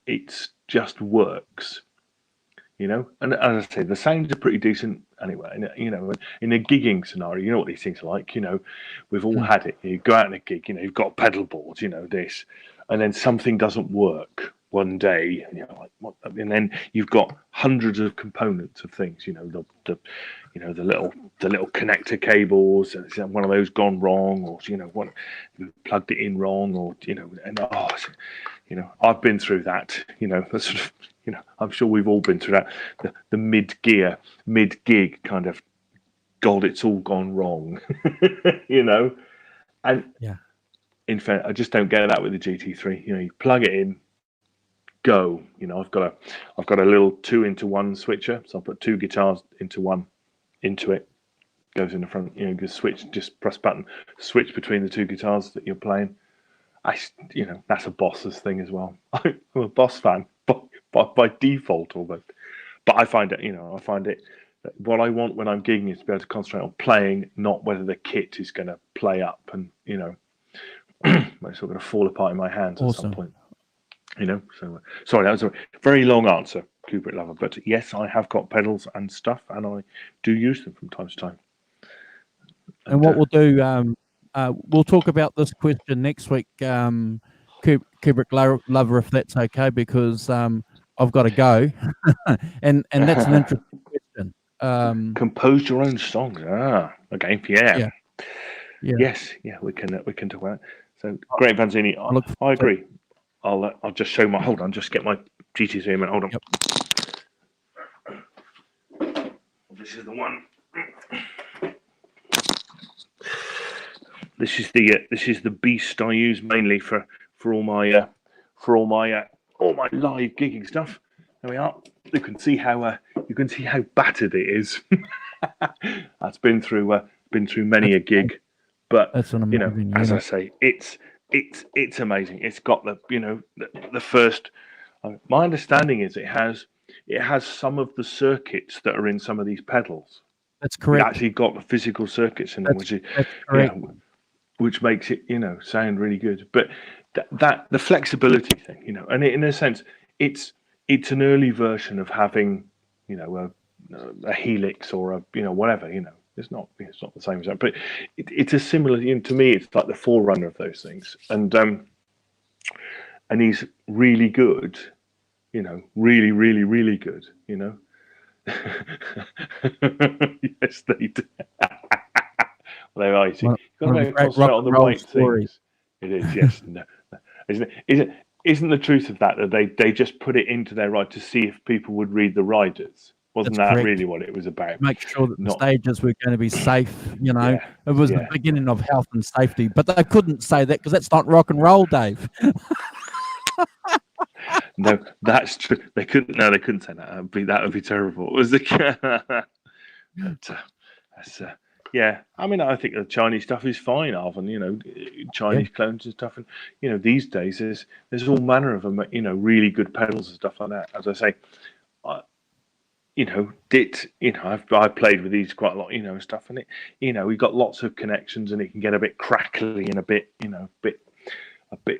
it's just works. And as I say, the sounds are pretty decent anyway. In a gigging scenario, what these things are like. We've all had it. You go out on a gig, you've got pedal boards, this, and then something doesn't work one day, and you're like, what? And then you've got hundreds of components of things. The little connector cables, and one of those gone wrong, or one you plugged it in wrong, or and I've been through that. That sort of. I'm sure we've all been through that. The mid gig kind of, God, it's all gone wrong, And yeah, in fact, I just don't get that with the GT3. You plug it in, go. I've got a little 2-into-1 switcher, so I put two guitars into it. Goes in the front. Just press button, switch between the two guitars that you're playing. That's a Boss's thing as well. I'm a Boss fan. By default almost, but I find it that what I want when I'm gigging is to be able to concentrate on playing, not whether the kit is going to play up and it's all going to fall apart in my hands at some point. So sorry, that was a very long answer, Kubrick lover, but yes, I have got pedals and stuff, and I do use them from time to time. And what we'll do, we'll talk about this question next week, Kubrick lover, if that's okay, because I've got to go, and that's an interesting question. Compose your own songs. Okay, yeah. Yes, yeah, we can talk about it. So great, Vanzini. I agree. I'll just show my. Hold on, just get my GT3 a minute. Hold on. Yep. This is the one. This is the beast I use mainly for all my live gigging stuff. There we are. You can see how battered it is. That's been through many a gig, but That's an you know, amazing as I unit. say, it's amazing. It's got the first. My understanding is it has some of the circuits that are in some of these pedals. That's It correct. actually got the physical circuits in them, which is That's correct. which makes it sound really good. But that the flexibility thing, and in a sense, it's an early version of having a Helix or a whatever. It's not the same as that, but it's a similar. To me, it's like the forerunner of those things, and he's really good. Really, really, really good. Yes, they do. Well, there are. You've got One of to the great concentrate rock on and the roll right stories. things. It is, yes. No, isn't the truth of that they just put it into their ride to see if people would read the riders? Wasn't That's that correct. really what it was about? Make sure that the Not, stages were going to be safe. yeah, It was the yeah. beginning of health and safety, but they couldn't say that because that's not rock and roll, Dave. No, that's true. They couldn't. No, they couldn't say that. That would be terrible. It was the. But, that's, yeah, I mean, I think the Chinese stuff is fine, Arvin. Chinese clones and stuff, and these days there's all manner of them. Really good pedals and stuff like that. As I say, I've played with these quite a lot, and stuff, and we've got lots of connections, and it can get a bit crackly and a bit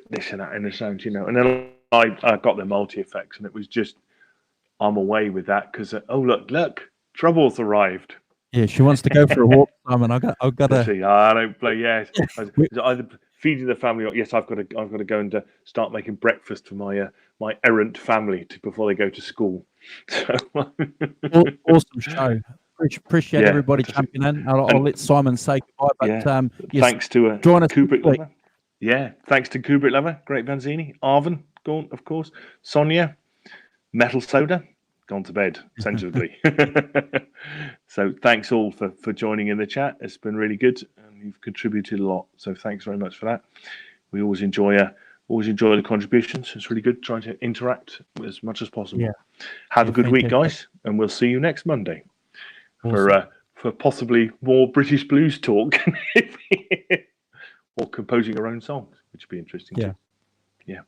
this and that in the sound, and then I got the multi effects, and it was just I'm away with that because look, Trouble's arrived. Yeah, she wants to go for a walk, Simon. I've got to. See, I don't play. Yes, either feeding the family. Or, yes, I've got to go and start making breakfast for my errant family before they go to school. So Awesome show. Appreciate everybody jumping in. I'll let Simon say goodbye. But yes, thanks to join us Kubrick next week. Lover. Yeah, thanks to Kubrick Lover, Great Vanzini, Arvin, Gaunt, of course, Sonia, Metal Soda, gone to bed, sensibly. So thanks all for joining in the chat. It's been really good, and you've contributed a lot. So thanks very much for that. We always enjoy the contributions. It's really good trying to interact as much as possible. Yeah. Have a good week, guys, and we'll see you next Monday for possibly more British blues talk or composing our own songs, which would be interesting too. Yeah.